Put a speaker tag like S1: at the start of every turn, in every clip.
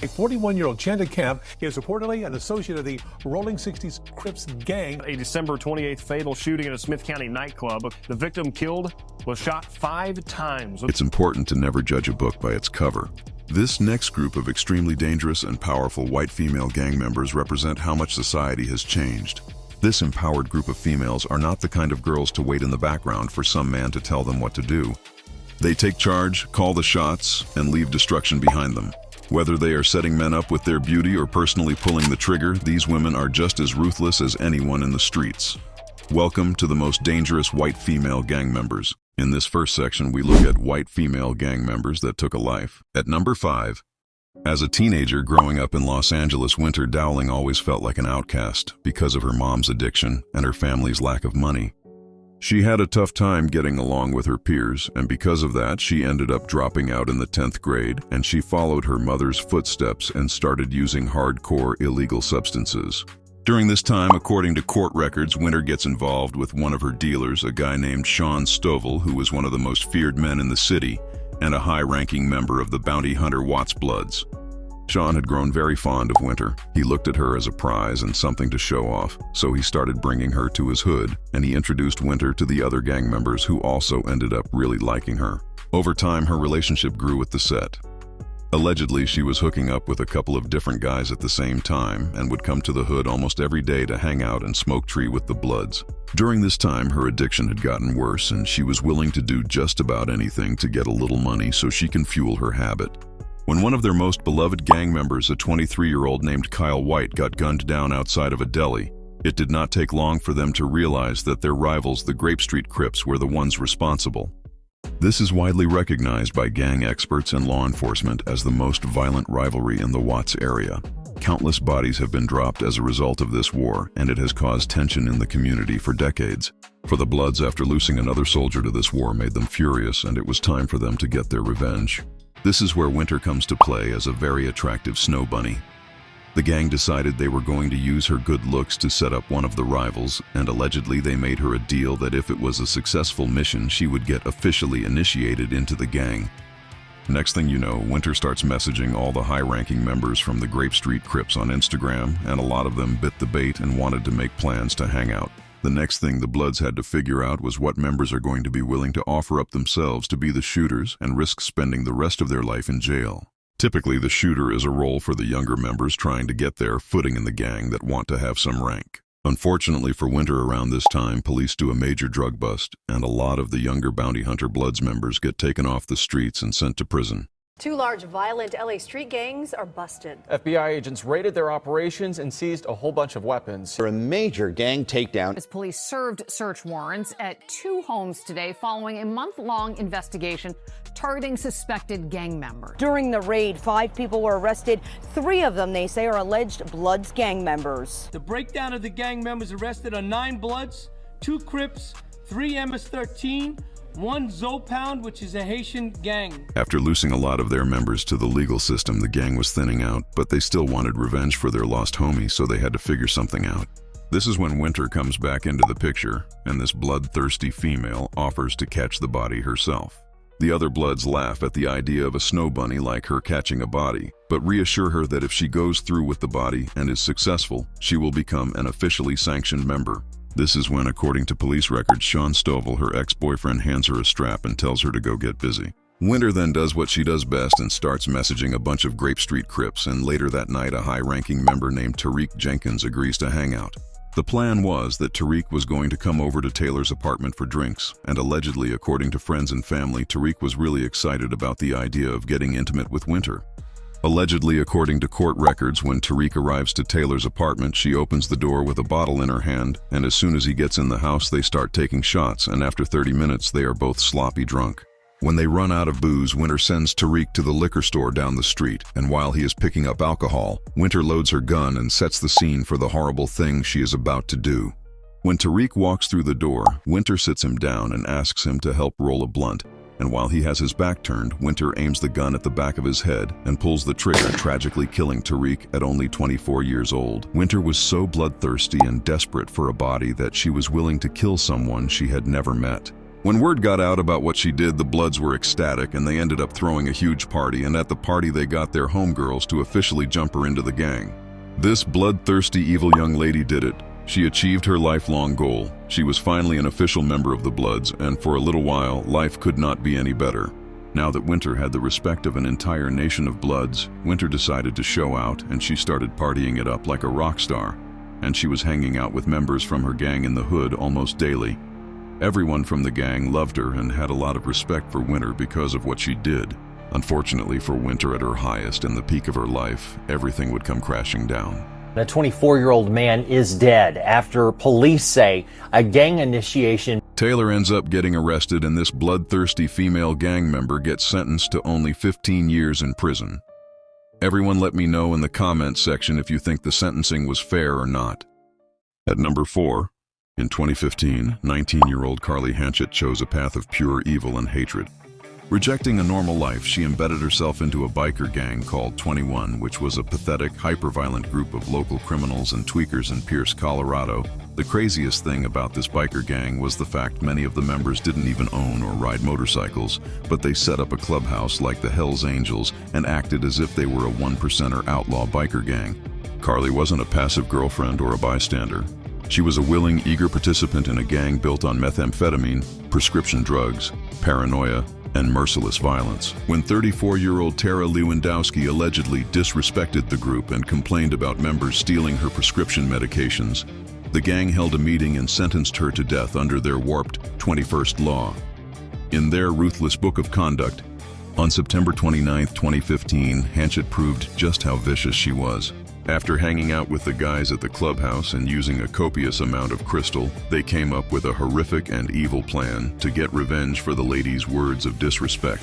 S1: A 41-year-old Chanda Camp is reportedly an associate of the Rolling 60s Crips gang.
S2: A December 28th fatal shooting at a Smith County nightclub. The victim killed was shot 5 times.
S3: It's important to never judge a book by its cover. This next group of extremely dangerous and powerful white female gang members represent how much society has changed. This empowered group of females are not the kind of girls to wait in the background for some man to tell them what to do. They take charge, call the shots, and leave destruction behind them. Whether they are setting men up with their beauty or personally pulling the trigger, these women are just as ruthless as anyone in the streets. Welcome to the most dangerous white female gang members. In this first section, we look at white female gang members that took a life. At number 5. As a teenager growing up in Los Angeles, Winter Dowling always felt like an outcast because of her mom's addiction and her family's lack of money. She had a tough time getting along with her peers, and because of that, she ended up dropping out in the 10th grade, and she followed her mother's footsteps and started using hardcore illegal substances. During this time, according to court records, Winter gets involved with one of her dealers, a guy named Sean Stovall, who was one of the most feared men in the city, and a high-ranking member of the bounty hunter Watts Bloods. Sean had grown very fond of Winter. He looked at her as a prize and something to show off, so he started bringing her to his hood, and he introduced Winter to the other gang members who also ended up really liking her. Over time, her relationship grew with the set. Allegedly, she was hooking up with a couple of different guys at the same time and would come to the hood almost every day to hang out and smoke tree with the Bloods. During this time, her addiction had gotten worse, and she was willing to do just about anything to get a little money so she can fuel her habit. When one of their most beloved gang members, a 23-year-old named Kyle White, got gunned down outside of a deli, it did not take long for them to realize that their rivals, the Grape Street Crips, were the ones responsible. This is widely recognized by gang experts and law enforcement as the most violent rivalry in the Watts area. Countless bodies have been dropped as a result of this war, and it has caused tension in the community for decades. For the Bloods, after losing another soldier to this war, made them furious, and it was time for them to get their revenge. This is where Winter comes to play as a very attractive snow bunny. The gang decided they were going to use her good looks to set up one of the rivals, and allegedly they made her a deal that if it was a successful mission, she would get officially initiated into the gang. Next thing you know, Winter starts messaging all the high-ranking members from the Grape Street Crips on Instagram, and a lot of them bit the bait and wanted to make plans to hang out. The next thing the Bloods had to figure out was what members are going to be willing to offer up themselves to be the shooters and risk spending the rest of their life in jail. Typically, the shooter is a role for the younger members trying to get their footing in the gang that want to have some rank. Unfortunately for Winter, around this time, police do a major drug bust, and a lot of the younger bounty hunter Bloods members get taken off the streets and sent to prison.
S4: 2 large violent LA street gangs are busted.
S5: FBI agents raided their operations and seized a whole bunch of weapons.
S6: For a major gang takedown.
S7: As police served search warrants at 2 homes today following a month-long investigation targeting suspected gang members.
S4: During the raid, 5 people were arrested. 3 of them, they say, are alleged Bloods gang members.
S8: The breakdown of the gang members arrested are 9 Bloods, 2 Crips, 3 MS-13, 1 Zopound, which is a Haitian gang.
S3: After losing a lot of their members to the legal system, the gang was thinning out, but they still wanted revenge for their lost homie, so they had to figure something out. This is when Winter comes back into the picture, and this bloodthirsty female offers to catch the body herself. The other Bloods laugh at the idea of a snow bunny like her catching a body, but reassure her that if she goes through with the body and is successful, she will become an officially sanctioned member. This is when, according to police records, Sean Stovall, her ex-boyfriend, hands her a strap and tells her to go get busy. Winter then does what she does best and starts messaging a bunch of Grape Street Crips, and later that night a high-ranking member named Tariq Jenkins agrees to hang out. The plan was that Tariq was going to come over to Taylor's apartment for drinks, and allegedly, according to friends and family, Tariq was really excited about the idea of getting intimate with Winter. Allegedly, according to court records, when Tariq arrives to Taylor's apartment, she opens the door with a bottle in her hand, and as soon as he gets in the house, they start taking shots, and after 30 minutes, they are both sloppy drunk. When they run out of booze, Winter sends Tariq to the liquor store down the street, and while he is picking up alcohol, Winter loads her gun and sets the scene for the horrible thing she is about to do. When Tariq walks through the door, Winter sits him down and asks him to help roll a blunt, and while he has his back turned, Winter aims the gun at the back of his head and pulls the trigger, tragically killing Tariq at only 24 years old. Winter was so bloodthirsty and desperate for a body that she was willing to kill someone she had never met. When word got out about what she did, the Bloods were ecstatic and they ended up throwing a huge party, and at the party they got their homegirls to officially jump her into the gang. This bloodthirsty evil young lady did it. She achieved her lifelong goal. She was finally an official member of the Bloods, and for a little while, life could not be any better. Now that Winter had the respect of an entire nation of Bloods, Winter decided to show out, and she started partying it up like a rock star. And she was hanging out with members from her gang in the hood almost daily. Everyone from the gang loved her and had a lot of respect for Winter because of what she did. Unfortunately for Winter, at her highest and the peak of her life, everything would come crashing down.
S9: A 24-year-old man is dead after police say a gang initiation.
S3: Taylor ends up getting arrested, and this bloodthirsty female gang member gets sentenced to only 15 years in prison. Everyone let me know in the comments section if you think the sentencing was fair or not. At number 4, in 2015, 19-year-old Carly Hanchett chose a path of pure evil and hatred. Rejecting a normal life, she embedded herself into a biker gang called 21, which was a pathetic, hyper-violent group of local criminals and tweakers in Pierce, Colorado. The craziest thing about this biker gang was the fact many of the members didn't even own or ride motorcycles, but they set up a clubhouse like the Hells Angels and acted as if they were a one-percenter outlaw biker gang. Carly wasn't a passive girlfriend or a bystander. She was a willing, eager participant in a gang built on methamphetamine, prescription drugs, paranoia, and merciless violence. When 34-year-old Tara Lewandowski allegedly disrespected the group and complained about members stealing her prescription medications, the gang held a meeting and sentenced her to death under their warped 21st law. In their ruthless book of conduct, on September 29, 2015, Hanchett proved just how vicious she was. After hanging out with the guys at the clubhouse and using a copious amount of crystal, they came up with a horrific and evil plan to get revenge for the lady's words of disrespect.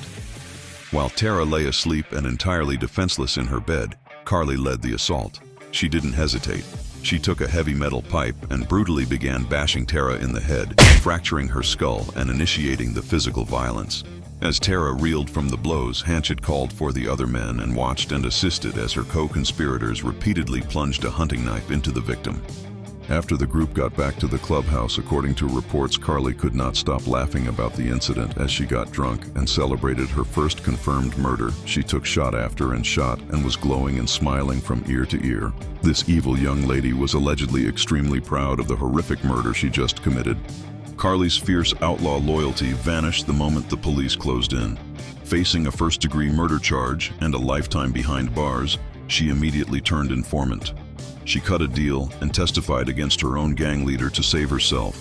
S3: While Tara lay asleep and entirely defenseless in her bed, Carly led the assault. She didn't hesitate. She took a heavy metal pipe and brutally began bashing Tara in the head, fracturing her skull and initiating the physical violence. As Tara reeled from the blows, Hanchett called for the other men and watched and assisted as her co-conspirators repeatedly plunged a hunting knife into the victim. After the group got back to the clubhouse, according to reports, Carly could not stop laughing about the incident as she got drunk and celebrated her first confirmed murder. She took shot after shot and was glowing and smiling from ear to ear. This evil young lady was allegedly extremely proud of the horrific murder she just committed. Carly's fierce outlaw loyalty vanished the moment the police closed in. Facing a first-degree murder charge and a lifetime behind bars, she immediately turned informant. She cut a deal and testified against her own gang leader to save herself.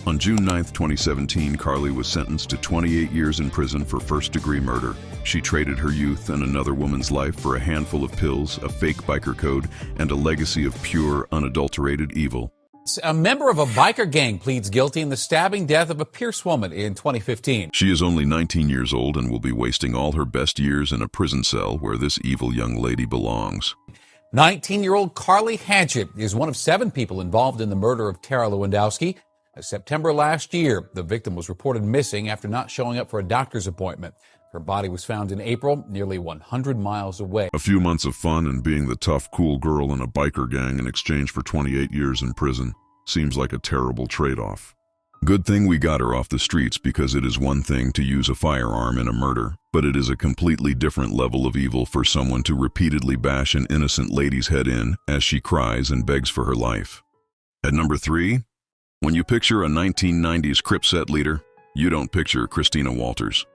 S3: On June 9, 2017, Carly was sentenced to 28 years in prison for first-degree murder. She traded her youth and another woman's life for a handful of pills, a fake biker code, and a legacy of pure, unadulterated evil.
S10: A member of a biker gang pleads guilty in the stabbing death of a Pierce woman in 2015.
S3: She is only 19 years old and will be wasting all her best years in a prison cell where this evil young lady belongs.
S10: 19-year-old Carly Hanchett is one of 7 people involved in the murder of Tara Lewandowski. In September last year, the victim was reported missing after not showing up for a doctor's appointment. Her body was found in April, nearly 100 miles away.
S3: A few months of fun and being the tough, cool girl in a biker gang in exchange for 28 years in prison seems like a terrible trade-off. Good thing we got her off the streets, because it is one thing to use a firearm in a murder, but it is a completely different level of evil for someone to repeatedly bash an innocent lady's head in as she cries and begs for her life. At number 3, when you picture a 1990s Crip set leader, you don't picture Christina Walters.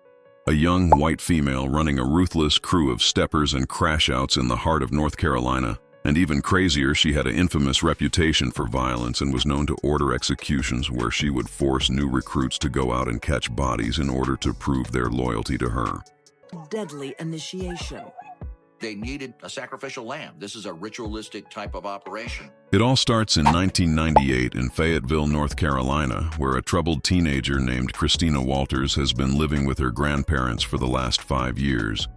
S3: A young white female running a ruthless crew of steppers and crash-outs in the heart of North Carolina. And even crazier, she had an infamous reputation for violence and was known to order executions where she would force new recruits to go out and catch bodies in order to prove their loyalty to her.
S11: Deadly initiation.
S12: They needed a sacrificial lamb. This is a ritualistic type of operation.
S3: It all starts in 1998 in Fayetteville, North Carolina, where a troubled teenager named Christina Walters has been living with her grandparents for the last 5 years.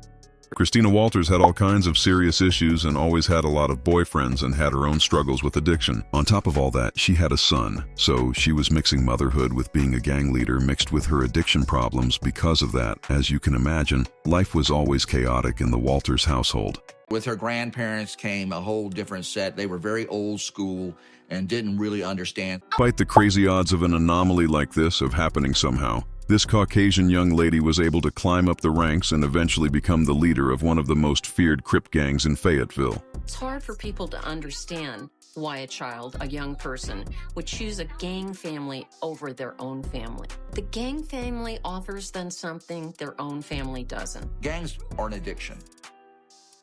S3: Christina Walters had all kinds of serious issues and always had a lot of boyfriends and had her own struggles with addiction. On top of all that, she had a son, so she was mixing motherhood with being a gang leader mixed with her addiction problems. Because of that, as you can imagine, life was always chaotic in the Walters household.
S12: With her grandparents came a whole different set. They were very old school and didn't really understand.
S3: Despite the crazy odds of an anomaly like this of happening somehow, This Caucasian young lady was able to climb up the ranks and eventually become the leader of one of the most feared Crip gangs in Fayetteville.
S13: It's hard for people to understand why a child, a young person, would choose a gang family over their own family. The gang family offers them something their own family doesn't.
S12: Gangs are an addiction.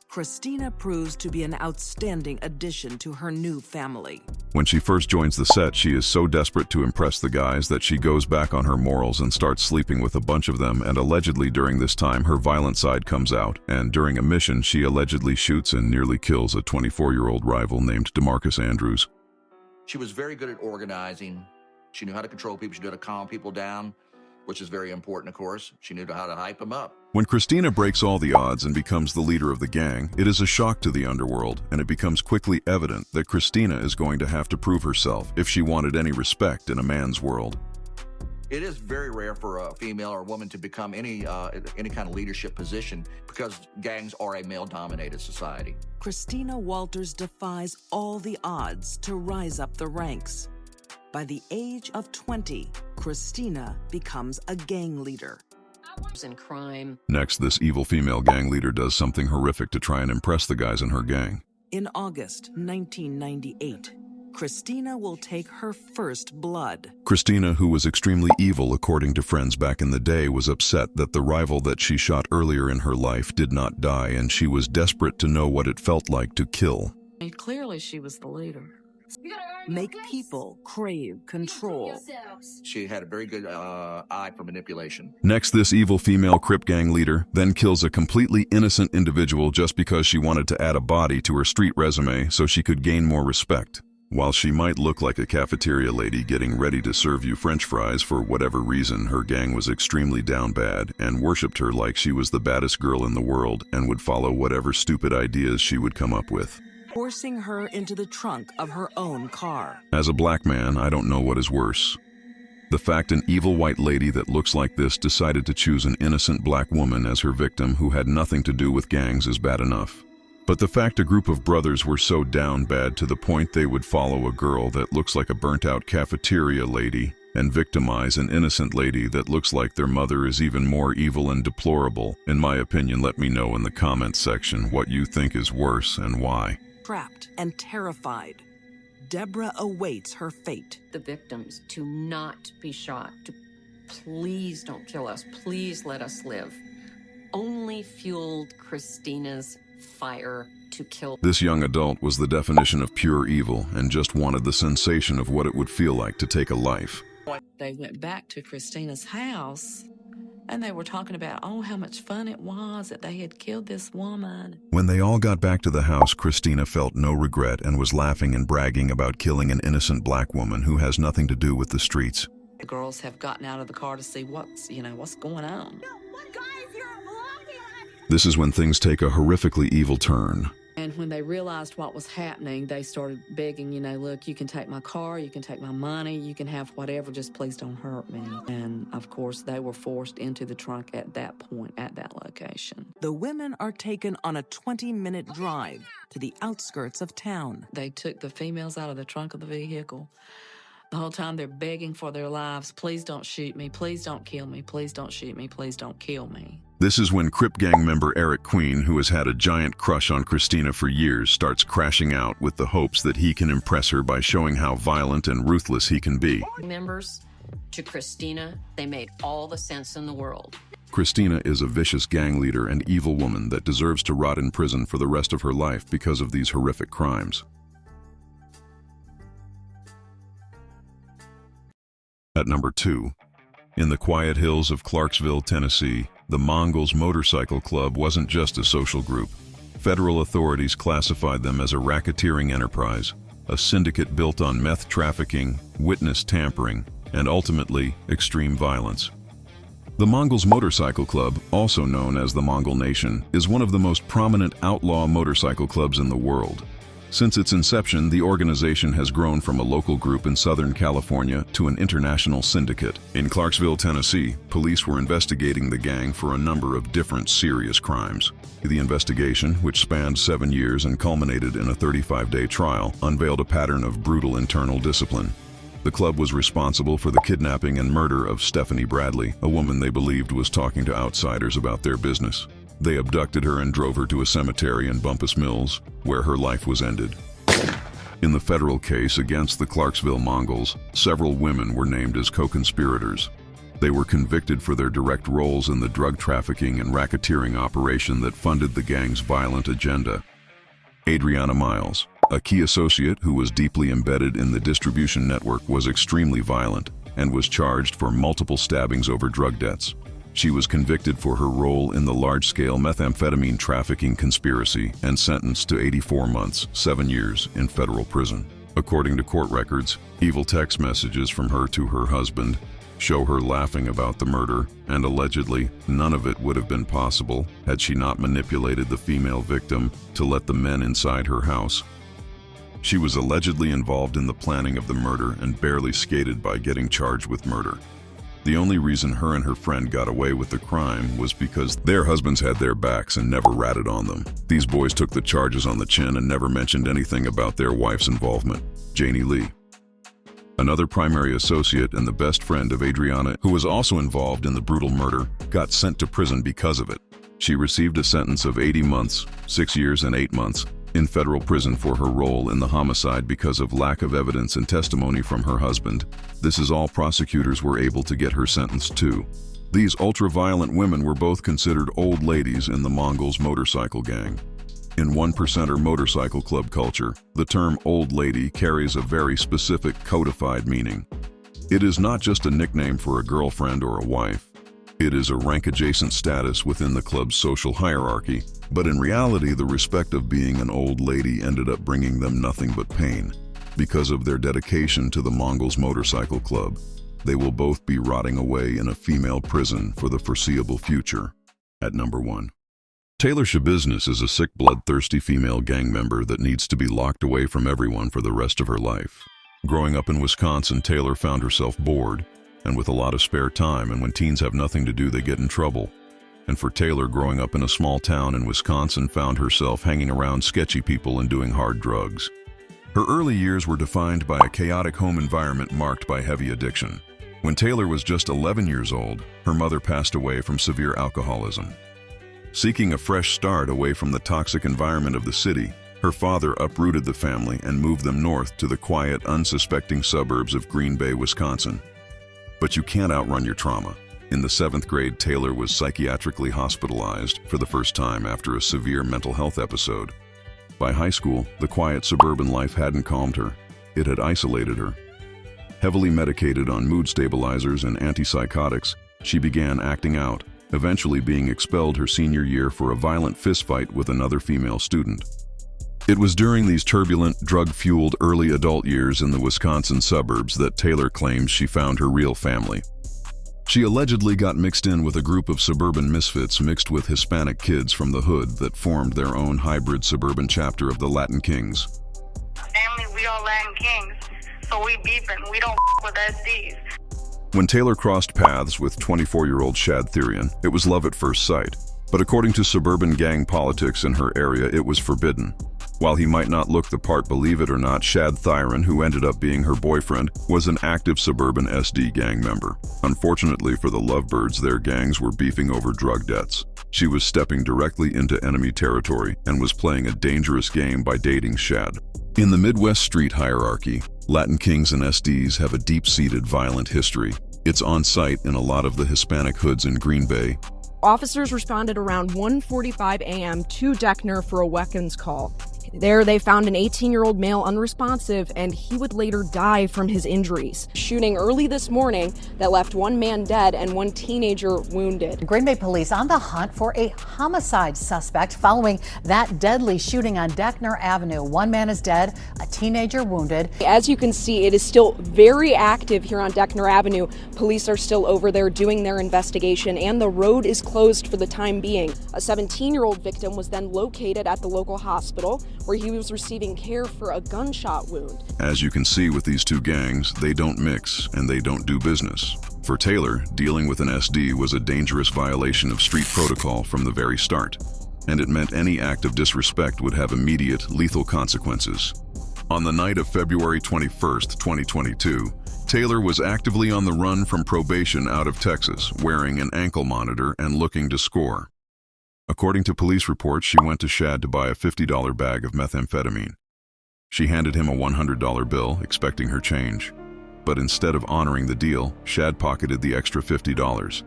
S11: Christina proves to be an outstanding addition to her new family.
S3: When she first joins the set, she is so desperate to impress the guys that she goes back on her morals and starts sleeping with a bunch of them, and allegedly during this time her violent side comes out, and during a mission she allegedly shoots and nearly kills a 24-year-old rival named DeMarcus Andrews.
S12: She was very good at organizing. She knew how to control people. She knew how to calm people down, which is very important, of course. She knew how to hype them up.
S3: When Christina breaks all the odds and becomes the leader of the gang, it is a shock to the underworld, and it becomes quickly evident that Christina is going to have to prove herself if she wanted any respect in a man's world.
S12: It is very rare for a female or a woman to become any kind of leadership position because gangs are a male-dominated society.
S11: Christina Walters defies all the odds to rise up the ranks. By the age of 20, Christina becomes a gang leader.
S13: In crime.
S3: Next, this evil female gang leader does something horrific to try and impress the guys in her gang.
S11: In August 1998, Christina will take her first blood.
S3: Christina, who was extremely evil according to friends back in the day, was upset that the rival that she shot earlier in her life did not die, and she was desperate to know what it felt like to kill.
S14: Clearly, she was the leader.
S11: Make people crave control.
S12: She had a very good eye for manipulation.
S3: Next, this evil female Crip gang leader then kills a completely innocent individual just because she wanted to add a body to her street resume so she could gain more respect. While she might look like a cafeteria lady getting ready to serve you French fries for whatever reason, her gang was extremely down bad and worshipped her like she was the baddest girl in the world and would follow whatever stupid ideas she would come up with,
S11: forcing her into the trunk of her own car.
S3: As a black man, I don't know what is worse. The fact an evil white lady that looks like this decided to choose an innocent black woman as her victim who had nothing to do with gangs is bad enough. But the fact a group of brothers were so down bad to the point they would follow a girl that looks like a burnt-out cafeteria lady and victimize an innocent lady that looks like their mother is even more evil and deplorable. In my opinion, let me know in the comments section what you think is worse and why.
S11: Trapped and terrified, Deborah awaits her fate.
S13: The victims to not be shot, to please don't kill us, please let us live, only fueled Christina's fire to kill.
S3: This young adult was the definition of pure evil and just wanted the sensation of what it would feel like to take a life.
S14: They went back to Christina's house and they were talking about, oh, how much fun it was that they had killed this woman.
S3: When they all got back to the house, Christina felt no regret and was laughing and bragging about killing an innocent black woman who has nothing to do with the streets.
S14: The girls have gotten out of the car to see what's going on.
S3: This is when things take a horrifically evil turn.
S14: And when they realized what was happening, they started begging, look, you can take my car, you can take my money, you can have whatever, just please don't hurt me. And of course, they were forced into the trunk at that point, at that location.
S11: The women are taken on a 20-minute drive to the outskirts of town.
S14: They took the females out of the trunk of the vehicle. The whole time they're begging for their lives, please don't shoot me, please don't kill me, please don't shoot me, please don't kill me.
S3: This is when Crip gang member Eric Queen, who has had a giant crush on Christina for years, starts crashing out with the hopes that he can impress her by showing how violent and ruthless he can be.
S13: Members to Christina, they made all the sense in the world.
S3: Christina is a vicious gang leader and evil woman that deserves to rot in prison for the rest of her life because of these horrific crimes. At number 2, in the quiet hills of Clarksville, Tennessee, the Mongols Motorcycle Club wasn't just a social group. Federal authorities classified them as a racketeering enterprise, a syndicate built on meth trafficking, witness tampering, and ultimately, extreme violence. The Mongols Motorcycle Club, also known as the Mongol Nation, is one of the most prominent outlaw motorcycle clubs in the world. Since its inception, the organization has grown from a local group in Southern California to an international syndicate. In Clarksville, Tennessee, police were investigating the gang for a number of different serious crimes. The investigation, which spanned 7 years and culminated in a 35-day trial, unveiled a pattern of brutal internal discipline. The club was responsible for the kidnapping and murder of Stephanie Bradley, a woman they believed was talking to outsiders about their business. They abducted her and drove her to a cemetery in Bumpus Mills, where her life was ended. In the federal case against the Clarksville Mongols, several women were named as co-conspirators. They were convicted for their direct roles in the drug trafficking and racketeering operation that funded the gang's violent agenda. Adriana Miles, a key associate who was deeply embedded in the distribution network, was extremely violent and was charged for multiple stabbings over drug debts. She was convicted for her role in the large-scale methamphetamine trafficking conspiracy and sentenced to 84 months, 7 years in federal prison. According to court records, evil text messages from her to her husband show her laughing about the murder, and allegedly, none of it would have been possible had she not manipulated the female victim to let the men inside her house. She was allegedly involved in the planning of the murder and barely skated by getting charged with murder. The only reason her and her friend got away with the crime was because their husbands had their backs and never ratted on them. These boys took the charges on the chin and never mentioned anything about their wife's involvement. Janie Lee, another primary associate and the best friend of Adriana, who was also involved in the brutal murder, got sent to prison because of it. She received a sentence of 80 months, 6 years and 8 months, in federal prison for her role in the homicide because of lack of evidence and testimony from her husband. This is all prosecutors were able to get her sentenced to. These ultra-violent women were both considered old ladies in the Mongols motorcycle gang. In One Percenter motorcycle club culture, the term old lady carries a very specific codified meaning. It is not just a nickname for a girlfriend or a wife. It is a rank-adjacent status within the club's social hierarchy, but in reality, the respect of being an old lady ended up bringing them nothing but pain. Because of their dedication to the Mongols motorcycle club, they will both be rotting away in a female prison for the foreseeable future. At number 1. Taylor Schabusiness is a sick, bloodthirsty female gang member that needs to be locked away from everyone for the rest of her life. Growing up in Wisconsin, Taylor found herself bored and with a lot of spare time, and when teens have nothing to do, they get in trouble. And for Taylor, growing up in a small town in Wisconsin, found herself hanging around sketchy people and doing hard drugs. Her early years were defined by a chaotic home environment marked by heavy addiction. When Taylor was just 11 years old, her mother passed away from severe alcoholism. Seeking a fresh start away from the toxic environment of the city, her father uprooted the family and moved them north to the quiet, unsuspecting suburbs of Green Bay, Wisconsin. But you can't outrun your trauma. In the 7th grade, Taylor was psychiatrically hospitalized for the first time after a severe mental health episode. By high school, the quiet suburban life hadn't calmed her. It had isolated her. Heavily medicated on mood stabilizers and antipsychotics, she began acting out, eventually being expelled her senior year for a violent fistfight with another female student. It was during these turbulent, drug-fueled early adult years in the Wisconsin suburbs that Taylor claims she found her real family. She allegedly got mixed in with a group of suburban misfits mixed with Hispanic kids from the hood that formed their own hybrid suburban chapter of the Latin Kings.
S15: Family, we all Latin Kings, so we beefing, we don't with SDs.
S3: When Taylor crossed paths with 24-year-old Shad Therian, it was love at first sight. But according to suburban gang politics in her area, it was forbidden. While he might not look the part, believe it or not, Shad Therian, who ended up being her boyfriend, was an active suburban SD gang member. Unfortunately for the Lovebirds, their gangs were beefing over drug debts. She was stepping directly into enemy territory and was playing a dangerous game by dating Shad. In the Midwest street hierarchy, Latin Kings and SDs have a deep-seated violent history. It's on site in a lot of the Hispanic hoods in Green Bay.
S16: Officers responded around 1:45 a.m. to Deckner for a weapons call. There, they found an 18-year-old male unresponsive, and he would later die from his injuries. Shooting early this morning that left one man dead and one teenager wounded.
S17: Green Bay police on the hunt for a homicide suspect following that deadly shooting on Deckner Avenue. One man is dead, a teenager wounded.
S16: As you can see, it is still very active here on Deckner Avenue. Police are still over there doing their investigation, and the road is closed for the time being. A 17-year-old victim was then located at the local hospital, where he was receiving care for a gunshot wound.
S3: As you can see with these two gangs, they don't mix and they don't do business. For Taylor, dealing with an SD was a dangerous violation of street protocol from the very start, and it meant any act of disrespect would have immediate, lethal consequences. On the night of February 21st, 2022, Taylor was actively on the run from probation out of Texas, wearing an ankle monitor and looking to score. According to police reports, she went to Shad to buy a $50 bag of methamphetamine. She handed him a $100 bill, expecting her change. But instead of honoring the deal, Shad pocketed the extra $50.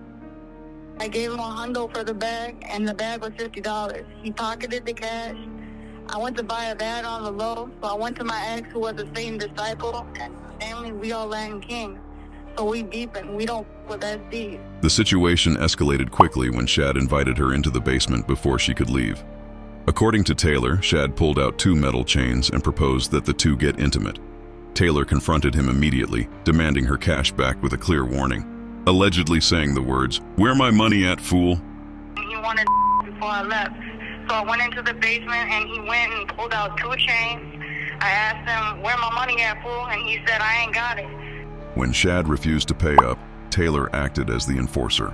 S15: I gave him $100 for the bag, and the bag was $50. He pocketed the cash. I went to buy a bag on the low, so I went to my ex, who was a Satan disciple, and family, we all Latin kings. So we beefing, we don't with SD.
S3: The situation escalated quickly when Shad invited her into the basement before she could leave. According to Taylor, Shad pulled out 2 metal chains and proposed that the two get intimate. Taylor confronted him immediately, demanding her cash back with a clear warning, allegedly saying the words, "Where my money at, fool?"
S15: He wanted before I left. So I went into the basement and he went and pulled out 2 chains. I asked him, "Where my money at, fool?" And he said, "I ain't got it."
S3: When Shad refused to pay up, Taylor acted as the enforcer.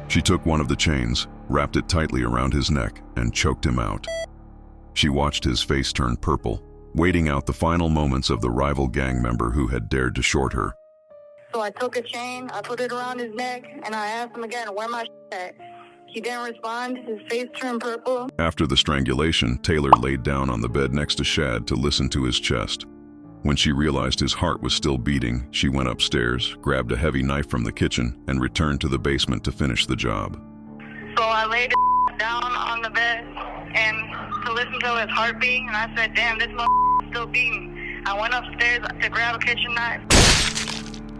S3: She took one of the chains, wrapped it tightly around his neck, and choked him out. She watched his face turn purple, waiting out the final moments of the rival gang member who had dared to short her.
S15: So I took a chain, I put it around his neck, and I asked him again, "Where my at?" He didn't respond. His face turned purple.
S3: After the strangulation, Taylor laid down on the bed next to Shad to listen to his chest. When she realized his heart was still beating, she went upstairs, grabbed a heavy knife from the kitchen, and returned to the basement to finish the job.
S15: So I laid down on the bed and to listen to his heartbeat, and I said, "Damn, this motherfucker's still beating." I went upstairs to grab a kitchen knife,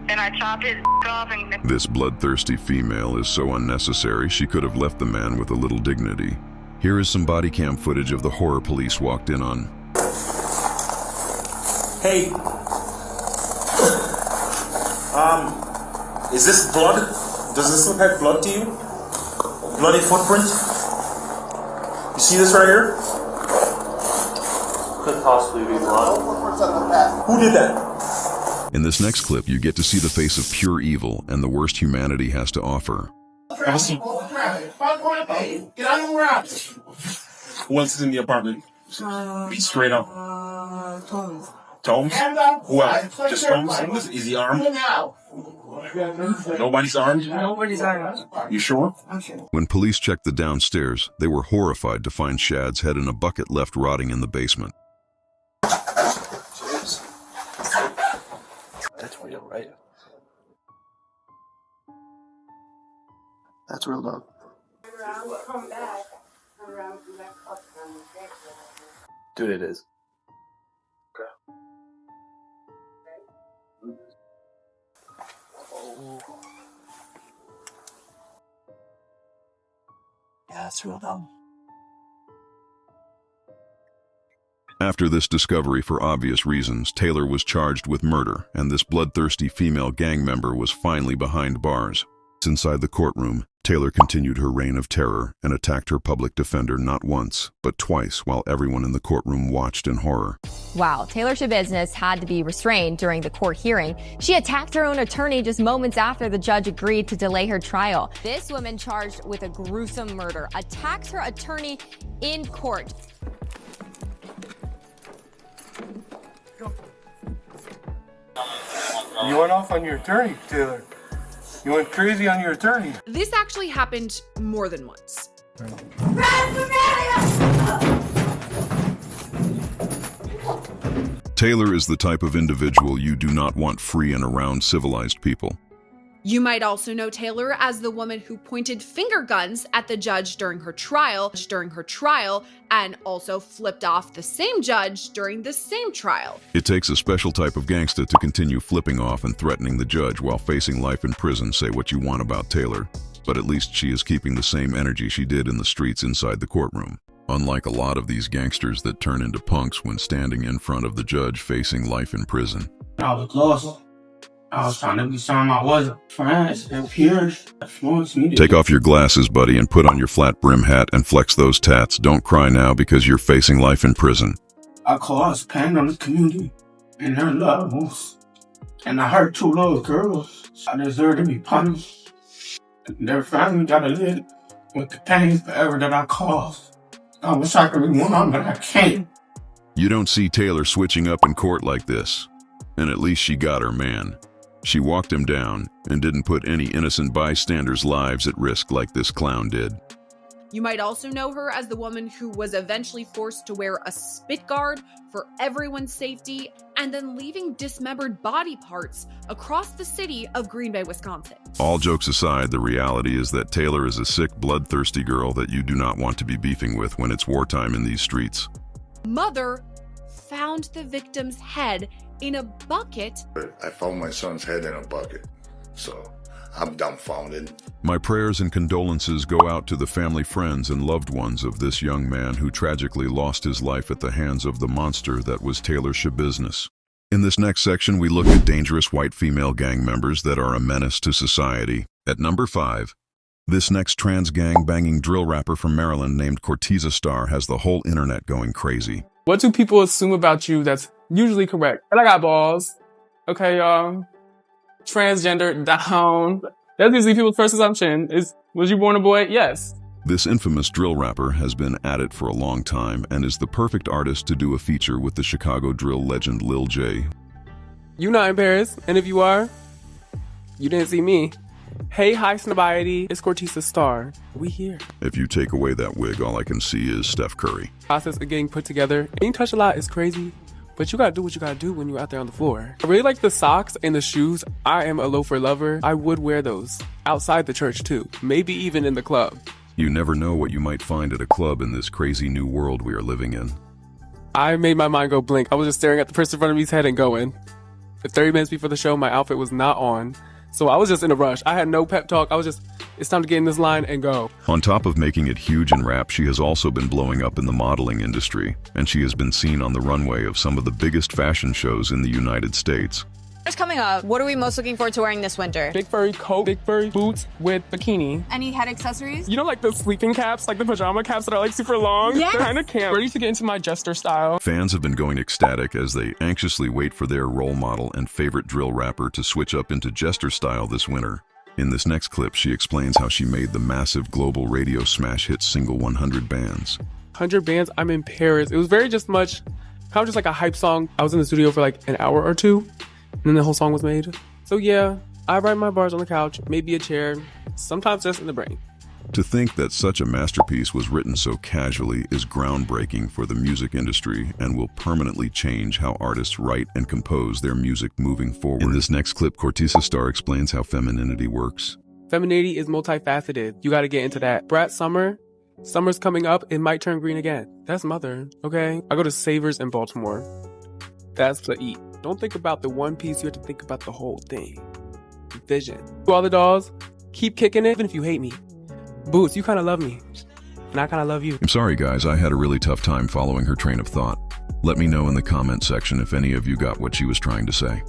S15: and I chopped his off. And
S3: This bloodthirsty female is so unnecessary, she could have left the man with a little dignity. Here is some body cam footage of the horror police walked in on.
S18: Hey, is this blood? Does this look like blood to you? Bloody footprint? You see this right here? Could possibly be blood. Who did that?
S3: In this next clip, you get to see the face of pure evil and the worst humanity has to offer.
S18: Get out of the Who else is in the apartment? Be straight up. Tomes? Who else? Just Tomes? Is he armed? Nobody's armed? Nobody's armed. You sure?
S3: When police checked the downstairs, they were horrified to find Shad's head in a bucket left rotting in the basement.
S19: That's real, right? That's real, dog. Dude, it is. Oh. Yeah, that's real, dog.
S3: After this discovery, for obvious reasons, Taylor was charged with murder, and this bloodthirsty female gang member was finally behind bars. Inside the courtroom, Taylor continued her reign of terror and attacked her public defender not once, but twice while everyone in the courtroom watched in horror.
S20: Wow, Taylor Schabusiness had to be restrained during the court hearing. She attacked her own attorney just moments after the judge agreed to delay her trial. This woman charged with a gruesome murder attacked her attorney in court.
S8: You went off on your attorney, Taylor. You went crazy on your attorney.
S21: This actually happened more than once.
S3: Taylor is the type of individual you do not want free and around civilized people.
S21: You might also know Taylor as the woman who pointed finger guns at the judge during her trial, and also flipped off the same judge during the same trial.
S3: It takes a special type of gangster to continue flipping off and threatening the judge while facing life in prison. Say what you want about Taylor, but at least she is keeping the same energy she did in the streets inside the courtroom. Unlike a lot of these gangsters that turn into punks when standing in front of the judge facing life in prison.
S18: I was lost. I was trying to be something I wasn't. France and pure.
S3: Take off your glasses, buddy, and put on your flat brim hat and flex those tats. Don't cry now because you're facing life in prison.
S18: I caused pain on the community and their loved ones. And I hurt 2 little girls. I deserve to be punished. And their family gotta live with the pain forever that I caused. I wish I could be one, but I can't.
S3: You don't see Taylor switching up in court like this. And at least she got her man. She walked him down and didn't put any innocent bystanders' lives at risk like this clown did.
S21: You might also know her as the woman who was eventually forced to wear a spit guard for everyone's safety and then leaving dismembered body parts across the city of Green Bay, Wisconsin.
S3: All jokes aside, the reality is that Taylor is a sick, bloodthirsty girl that you do not want to be beefing with when it's wartime in these streets.
S21: Mother found the victim's head in a bucket.
S1: I found my son's head in a bucket, so I'm dumbfounded.
S3: My prayers and condolences go out to the family, friends, and loved ones of this young man who tragically lost his life at the hands of the monster that was Taylor Schabusiness. In this next section, we look at dangerous white female gang members that are a menace to society. At number 5, this next trans gang-banging drill rapper from Maryland named Corteza Starr has the whole internet going crazy.
S22: What do people assume about you that's usually correct? And I got balls. Okay, y'all. Transgender down. That's usually people's first assumption is, was you born a boy? Yes.
S3: This infamous drill rapper has been at it for a long time and is the perfect artist to do a feature with the Chicago drill legend Lil J.
S22: You not in Paris, and if you are, you didn't see me. Hey, hi, Snobiety. It's Corteza Starr. We here.
S3: If you take away that wig, all I can see is Steph Curry.
S22: Process of getting put together. Being touched a lot is crazy, but you gotta do what you gotta do when you're out there on the floor. I really like the socks and the shoes. I am a loafer lover. I would wear those outside the church too, maybe even in the club.
S3: You never know what you might find at a club in this crazy new world we are living in.
S22: I made my mind go blink. I was just staring at the person in front of me's head and going. For 30 minutes before the show, my outfit was not on. So I was just in a rush. I had no pep talk. I was just, it's time to get in this line and go.
S3: On top of making it huge in rap, she has also been blowing up in the modeling industry, and she has been seen on the runway of some of the biggest fashion shows in the United States.
S23: It's coming up. What are we most looking forward to wearing this winter?
S22: Big furry coat, big furry boots with bikini.
S23: Any head accessories?
S22: You know, like the sleeping caps, like the pajama caps that are like super long?
S23: Yes.
S22: They're kind of camp. Ready to get into my jester style.
S3: Fans have been going ecstatic as they anxiously wait for their role model and favorite drill rapper to switch up into jester style this winter. In this next clip, she explains how she made the massive global radio smash hit single 100 bands.
S22: 100 bands, I'm in Paris. It was very just much, kind of just like a hype song. I was in the studio for like an hour or two. And then the whole song was made. So yeah, I write my bars on the couch, maybe a chair, sometimes just in the brain.
S3: To think that such a masterpiece was written so casually is groundbreaking for the music industry and will permanently change how artists write and compose their music moving forward. In this next clip, Corteza Starr explains how femininity works.
S22: Femininity is multifaceted. You gotta get into that. Brat summer's coming up, it might turn green again. That's Mother, okay? I go to Savers in Baltimore. That's the eat. Don't think about the one piece, you have to think about the whole thing. Vision. To all the dolls, keep kicking it even if you hate me. Boots, you kind of love me. And I kind of love you.
S3: I'm sorry guys, I had a really tough time following her train of thought. Let me know in the comment section if any of you got what she was trying to say.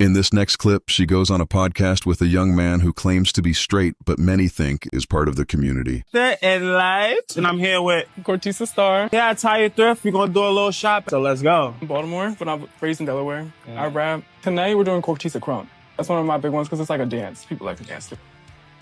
S3: In this next clip, she goes on a podcast with a young man who claims to be straight, but many think is part of the community.
S24: And live, and I'm here with
S22: Corteza Starr.
S24: Yeah, Tire Thrift. We're gonna do a little shop, so let's go.
S22: Baltimore, but I'm raised in Delaware. Yeah. I rap. Tonight we're doing Corteza Crunk. That's one of my big ones because it's like a dance. People like to dance too.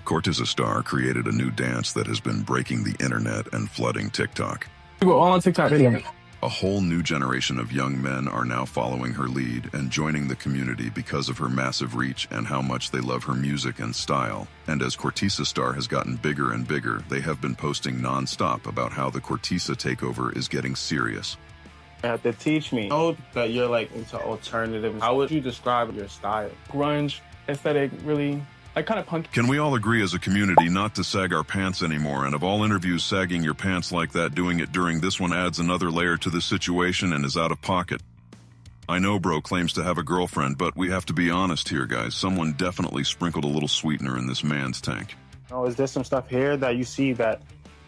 S3: Corteza Starr created a new dance that has been breaking the internet and flooding TikTok.
S22: We're all on TikTok video.
S3: A whole new generation of young men are now following her lead and joining the community because of her massive reach and how much they love her music and style. And as Corteza Starr has gotten bigger and bigger, they have been posting non-stop about how the Corteza takeover is getting serious.
S24: You have to teach me. I know that you're like into alternative. How would you describe your style?
S22: Grunge, aesthetic, really. Like kind of punk.
S3: Can we all agree as a community not to sag our pants anymore? And of all interviews, sagging your pants like that, doing it during this one adds another layer to the situation and is out of pocket. I know bro claims to have a girlfriend, but we have to be honest here, guys. Someone definitely sprinkled a little sweetener in this man's tank.
S24: Oh, is there some stuff here that you see that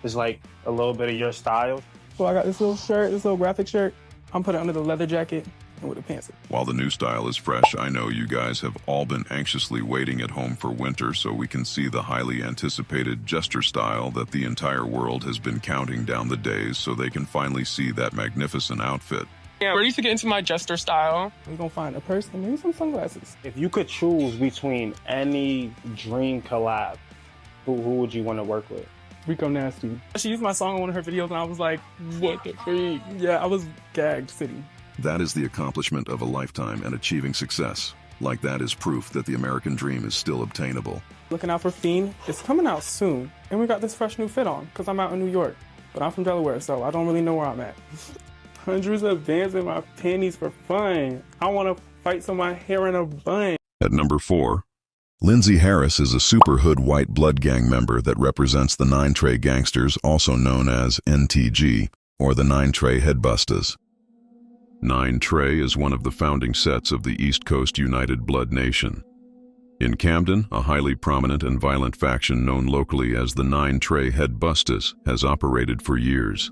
S24: is like a little bit of your style?
S22: So I got this little shirt, this little graphic shirt. I'm putting it under the leather jacket. And with the pants.
S3: While the new style is fresh, I know you guys have all been anxiously waiting at home for winter so we can see the highly anticipated jester style that the entire world has been counting down the days so they can finally see that magnificent outfit.
S22: Yeah, ready to get into my jester style. We're gonna find a purse and maybe some sunglasses.
S24: If you could choose between any dream collab, who would you want to work with?
S22: Rico Nasty. She used my song on one of her videos and I was like, what the freak? Yeah, I was gagged, city.
S3: That is the accomplishment of a lifetime and achieving success. like that is proof that the American dream is still obtainable.
S22: Looking out for Fiend. It's coming out soon. And we got this fresh new fit on because I'm out in New York. But I'm from Delaware, so I don't really know where I'm at. Hundreds of bands in my panties for fun. I want to fight so my hair in a bun.
S3: At number 4, Lindsay Harris is a super hood white blood gang member that represents the Nine Trey Gangsters, also known as NTG, or the Nine Trey Headbusters. Nine Trey is one of the founding sets of the East Coast United Blood Nation. In Camden, a highly prominent and violent faction known locally as the Nine Trey Headbusters has operated for years.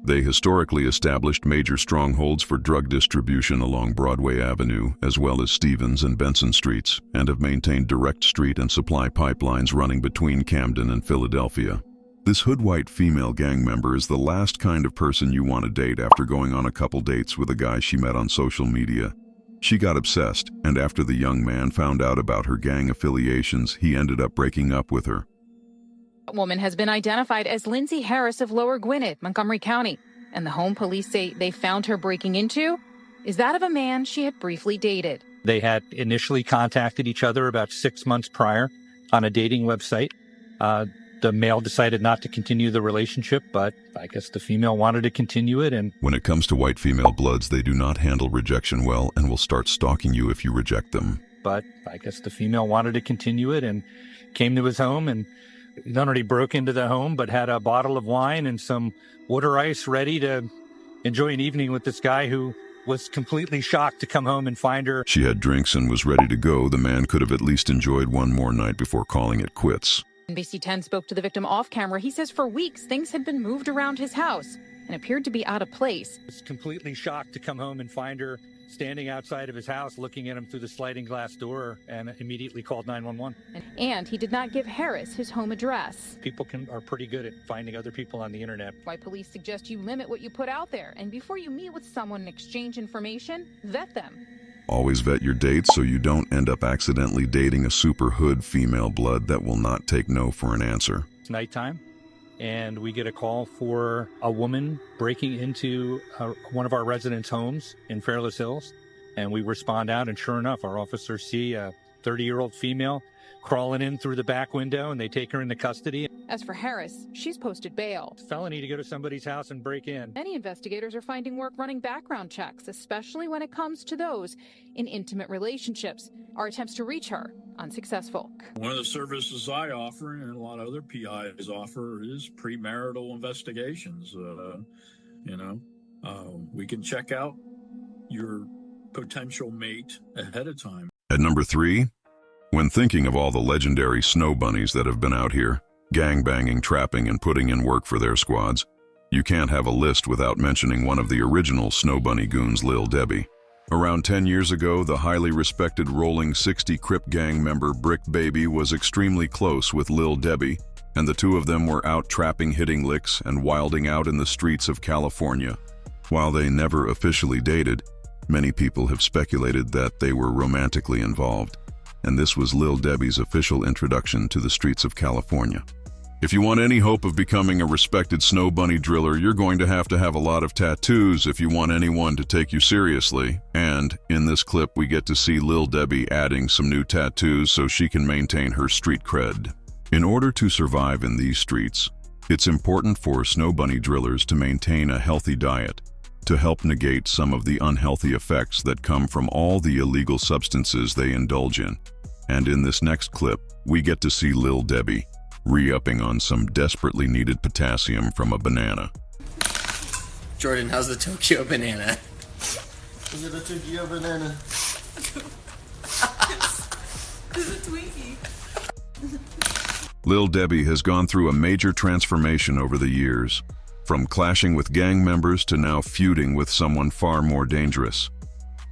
S3: They historically established major strongholds for drug distribution along Broadway Avenue, as well as Stevens and Benson Streets, and have maintained direct street and supply pipelines running between Camden and Philadelphia. This hood white female gang member is the last kind of person you want to date after going on a couple dates with a guy she met on social media. She got obsessed, and after the young man found out about her gang affiliations, he ended up breaking up with her.
S2: Woman has been identified as Lindsay Harris of Lower Gwinnett, Montgomery County, and the home police say they found her breaking into is that of a man she had briefly dated.
S5: They had initially contacted each other about 6 months prior on a dating website. The male decided not to continue the relationship, but I guess the female wanted to continue it. And
S3: when it comes to white female bloods, they do not handle rejection well and will start stalking you if you reject them.
S5: But I guess the female wanted to continue it and came to his home and not only broke into the home, but had a bottle of wine and some water ice ready to enjoy an evening with this guy who was completely shocked to come home and find her.
S3: She had drinks and was ready to go. The man could have at least enjoyed one more night before calling it quits.
S2: NBC 10 spoke to the victim off camera. He says for weeks, things had been moved around his house and appeared to be out of place.
S5: He was completely shocked to come home and find her standing outside of his house, looking at him through the sliding glass door, and immediately called 911.
S2: And he did not give Harris his home address.
S5: People are pretty good at finding other people on the internet.
S2: Why police suggest you limit what you put out there, and before you meet with someone and exchange information, vet them.
S3: Always vet your dates so you don't end up accidentally dating a super hood female blood that will not take no for an answer.
S5: It's nighttime, and we get a call for a woman breaking into one of our residents' homes in Fairless Hills, and we respond out, and sure enough, our officers see a 30-year-old female crawling in through the back window, and they take her into custody.
S2: As for Harris, she's posted bail.
S5: It's a felony to go to somebody's house and break in.
S2: Many investigators are finding work running background checks, especially when it comes to those in intimate relationships. Our attempts to reach her, unsuccessful.
S6: One of the services I offer, and a lot of other PIs offer, is premarital investigations. We can check out your potential mate ahead of time.
S3: At number 3, when thinking of all the legendary snow bunnies that have been out here, gangbanging, trapping, and putting in work for their squads, you can't have a list without mentioning one of the original Snow Bunny goons, Lil Debbie. Around 10 years ago, the highly respected Rolling 60 Crip gang member Brick Baby was extremely close with Lil Debbie, and the two of them were out trapping, hitting licks, and wilding out in the streets of California. While they never officially dated, many people have speculated that they were romantically involved, and this was Lil Debbie's official introduction to the streets of California. If you want any hope of becoming a respected Snow Bunny driller, you're going to have a lot of tattoos if you want anyone to take you seriously. And in this clip, we get to see Lil Debbie adding some new tattoos so she can maintain her street cred. In order to survive in these streets, it's important for Snow Bunny drillers to maintain a healthy diet to help negate some of the unhealthy effects that come from all the illegal substances they indulge in. And in this next clip, we get to see Lil Debbie re-upping on some desperately needed potassium from a banana.
S7: Jordan, how's the Tokyo banana?
S25: Is it a Tokyo banana?
S7: It's a Twinkie.
S3: Lil Debbie has gone through a major transformation over the years, from clashing with gang members to now feuding with someone far more dangerous.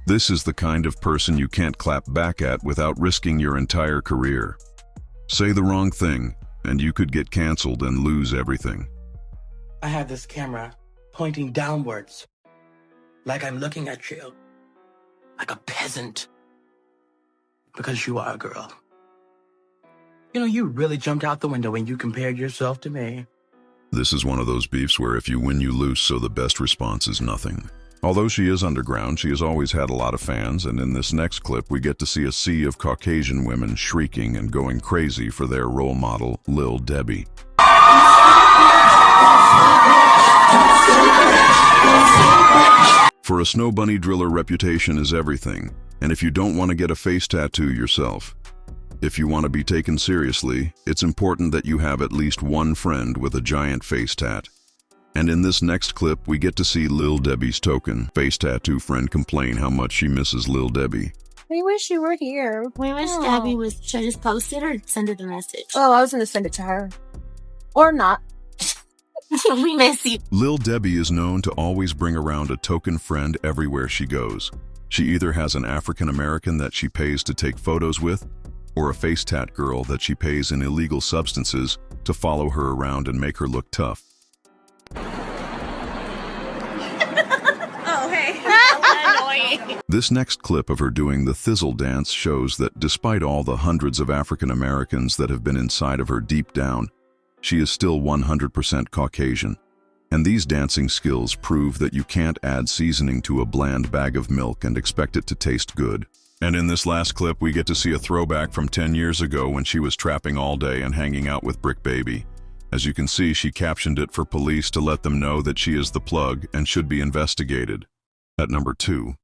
S3: This is the kind of person you can't clap back at without risking your entire career. Say the wrong thing, and you could get canceled and lose everything.
S25: I have this camera pointing downwards, like I'm looking at you, like a peasant, because you are a girl. You know, you really jumped out the window when you compared yourself to me.
S3: This is one of those beefs where if you win, you lose, so the best response is nothing. Although she is underground, she has always had a lot of fans, and in this next clip we get to see a sea of Caucasian women shrieking and going crazy for their role model, Lil Debbie. For a snow bunny driller, reputation is everything, and if you don't want to get a face tattoo yourself, if you want to be taken seriously, it's important that you have at least one friend with a giant face tat. And in this next clip, we get to see Lil Debbie's token face tattoo friend complain how much she misses Lil Debbie.
S4: We wish you were here.
S9: We wish Debbie was. Should I just post it or send her the message?
S4: Oh, I was going to send it to her. Or not.
S9: We miss you.
S3: Lil Debbie is known to always bring around a token friend everywhere she goes. She either has an African American that she pays to take photos with, or a face tat girl that she pays in illegal substances to follow her around and make her look tough.
S4: Oh, hey. Annoying.
S3: This next clip of her doing the thizzle dance shows that despite all the hundreds of African Americans that have been inside of her deep down, she is still 100% Caucasian. And these dancing skills prove that you can't add seasoning to a bland bag of milk and expect it to taste good. And in this last clip, we get to see a throwback from 10 years ago when she was trapping all day and hanging out with Brick Baby. As you can see, she captioned it for police to let them know that she is the plug and should be investigated. At number 2.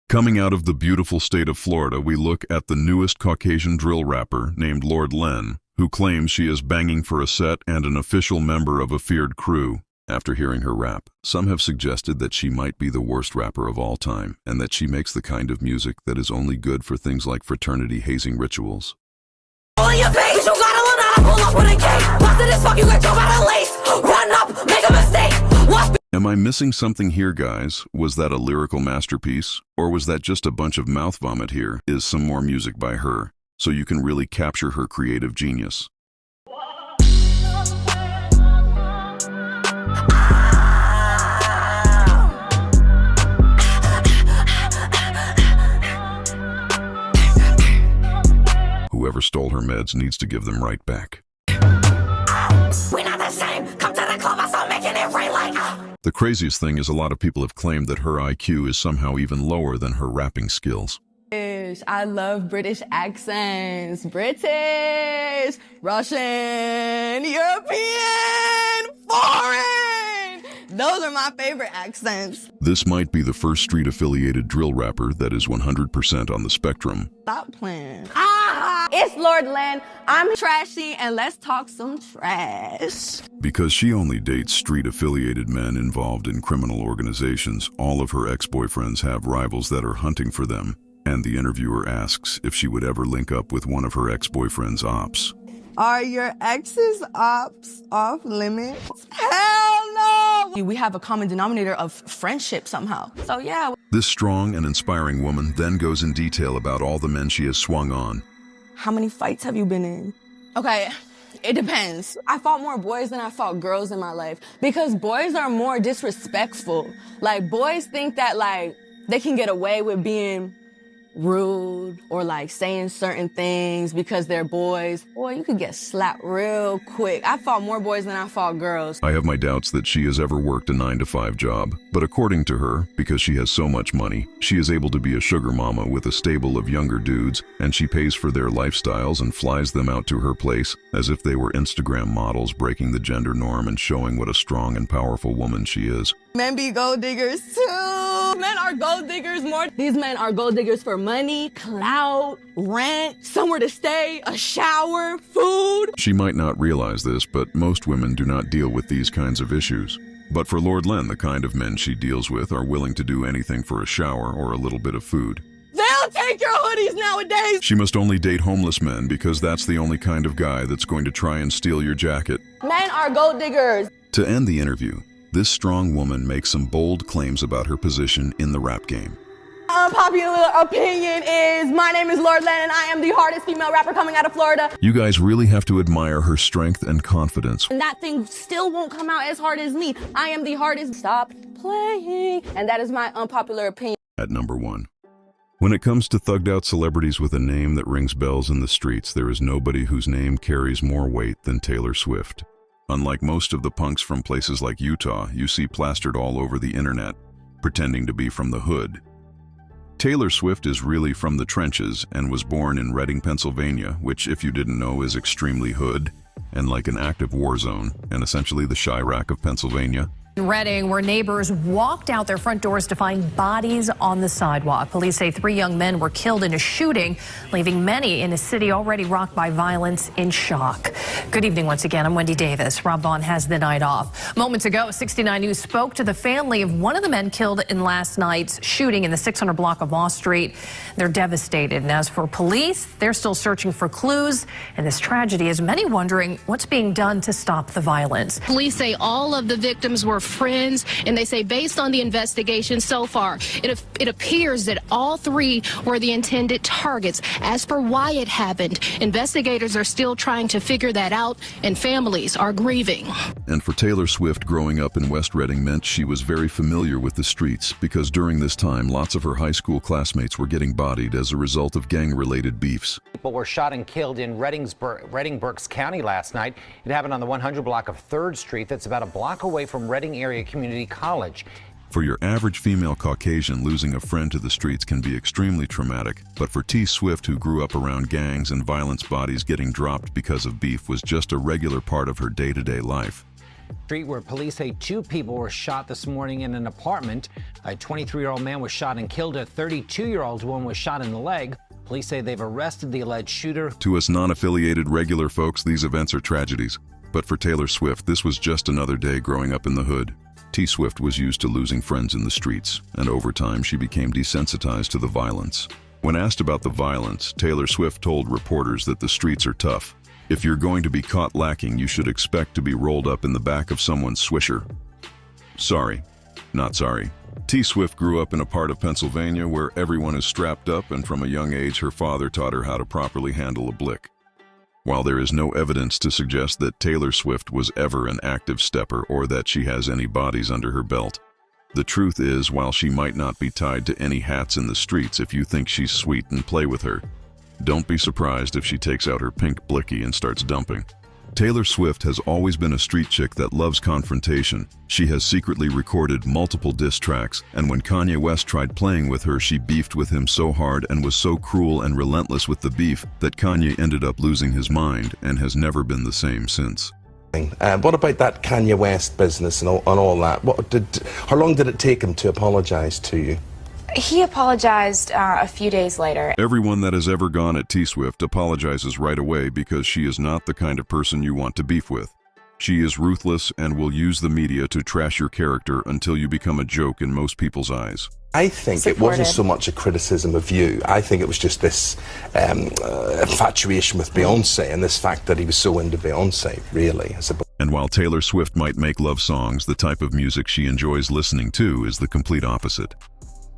S3: Coming out of the beautiful state of Florida, we look at the newest Caucasian drill rapper named Lord Len, who claims she is banging for a set and an official member of a feared crew. After hearing her rap, some have suggested that she might be the worst rapper of all time, and that she makes the kind of music that is only good for things like fraternity hazing rituals.
S10: All your face, you gotta learn how to pull up with a cake. Busted as fuck, you get drove out of lace. Run up, make a mistake. Watch.
S3: Am I missing something here, guys? Was that a lyrical masterpiece? Or was that just a bunch of mouth vomit? Here is some more music by her, so you can really capture her creative genius. Whoever stole her meds needs to give them right back.
S10: We're not the same. Come to the club, I start making it rain like.
S3: The craziest thing is a lot of people have claimed that her IQ is somehow even lower than her rapping skills.
S11: I love British accents. British, Russian, European, foreign. Those are my favorite accents.
S3: This might be the first street-affiliated drill rapper that is 100% on the spectrum.
S11: Stop playing. It's Lord Len. I'm trashy, and let's talk some trash.
S3: Because she only dates street-affiliated men involved in criminal organizations, all of her ex-boyfriends have rivals that are hunting for them. And the interviewer asks if she would ever link up with one of her ex-boyfriend's ops.
S11: Are your ex's ops off limits? Hell no! We have a common denominator of friendship somehow. So yeah.
S3: This strong and inspiring woman then goes in detail about all the men she has swung on.
S11: How many fights have you been in? Okay, it depends. I fought more boys than I fought girls in my life because boys are more disrespectful. Like, boys think that, like, they can get away with being rude or like saying certain things because they're boys. Boy, you could get slapped real quick. I fought more boys than I fought girls.
S3: I have my doubts that she has ever worked a 9-to-5 job, but according to her, because she has so much money, she is able to be a sugar mama with a stable of younger dudes, and she pays for their lifestyles and flies them out to her place as if they were Instagram models, breaking the gender norm and showing what a strong and powerful woman she is.
S11: Men be gold diggers too. Men are gold diggers more. These men are gold diggers for money, clout, rent, somewhere to stay, a shower, food.
S3: She might not realize this, but most women do not deal with these kinds of issues. But for Lord Len, the kind of men she deals with are willing to do anything for a shower or a little bit of food.
S11: They'll take your hoodies nowadays.
S3: She must only date homeless men because that's the only kind of guy that's going to try and steal your jacket.
S11: Men are gold diggers.
S3: To end the interview, this strong woman makes some bold claims about her position in the rap game.
S11: Unpopular opinion is my name is Lord Len and I am the hardest female rapper coming out of Florida.
S3: You guys really have to admire her strength and confidence.
S11: And that thing still won't come out as hard as me. I am the hardest. Stop playing. And that is my unpopular opinion.
S3: At number 1. When it comes to thugged out celebrities with a name that rings bells in the streets, there is nobody whose name carries more weight than Taylor Swift. Unlike most of the punks from places like Utah you see plastered all over the internet, pretending to be from the hood. Taylor Swift is really from the trenches and was born in Reading, Pennsylvania, which, if you didn't know, is extremely hood and like an active war zone, and essentially the Chirac of Pennsylvania.
S12: In Reading, where neighbors walked out their front doors to find bodies on the sidewalk. Police say 3 young men were killed in a shooting, leaving many in a city already rocked by violence in shock. Good evening once again. I'm Wendy Davis. Rob Vaughn has the night off. Moments ago, 69 News spoke to the family of one of the men killed in last night's shooting in the 600 block of Law Street. They're devastated. And as for police, they're still searching for clues. And this tragedy has many wondering what's being done to stop the violence.
S13: Police say all of the victims were friends, and they say based on the investigation so far, it appears that all 3 were the intended targets. As for why it happened, investigators are still trying to figure that out, and families are grieving.
S3: And for Taylor Swift, growing up in West Reading meant she was very familiar with the streets, because during this time, lots of her high school classmates were getting bodied as a result of gang-related beefs.
S14: People were shot and killed in Reading Berks County last night. It happened on the 100 block of 3rd Street. That's about a block away from Reading Area Community College.
S3: For your average female Caucasian, losing a friend to the streets can be extremely traumatic. But for T. Swift, who grew up around gangs and violence, bodies getting dropped because of beef was just a regular part of her day-to-day life.
S14: Street where police say 2 people were shot this morning in an apartment. A 23-year-old man was shot and killed. A 32-year-old woman was shot in the leg. Police say they've arrested the alleged shooter.
S3: To us non-affiliated regular folks, these events are tragedies. But for Taylor Swift, this was just another day growing up in the hood. T. Swift was used to losing friends in the streets, and over time she became desensitized to the violence. When asked about the violence, Taylor Swift told reporters that the streets are tough. If you're going to be caught lacking, you should expect to be rolled up in the back of someone's Swisher. Sorry, not sorry. T. Swift grew up in a part of Pennsylvania where everyone is strapped up, and from a young age her father taught her how to properly handle a blick. While there is no evidence to suggest that Taylor Swift was ever an active stepper or that she has any bodies under her belt, the truth is, while she might not be tied to any hats in the streets, if you think she's sweet and play with her, don't be surprised if she takes out her pink blicky and starts dumping. Taylor Swift has always been a street chick that loves confrontation. She has secretly recorded multiple diss tracks, and when Kanye West tried playing with her, she beefed with him so hard and was so cruel and relentless with the beef that Kanye ended up losing his mind and has never been the same since.
S16: What about that Kanye West business and all that? How long did it take him to apologize to you?
S17: He apologized a few days later.
S3: Everyone that has ever gone at T. Swift apologizes right away because she is not the kind of person you want to beef with. She is ruthless and will use the media to trash your character until you become a joke in most people's eyes.
S16: I think it wasn't so much a criticism of you. I think it was just this infatuation with Beyonce and this fact that he was so into Beyonce, really.
S3: And while Taylor Swift might make love songs, the type of music she enjoys listening to is the complete opposite.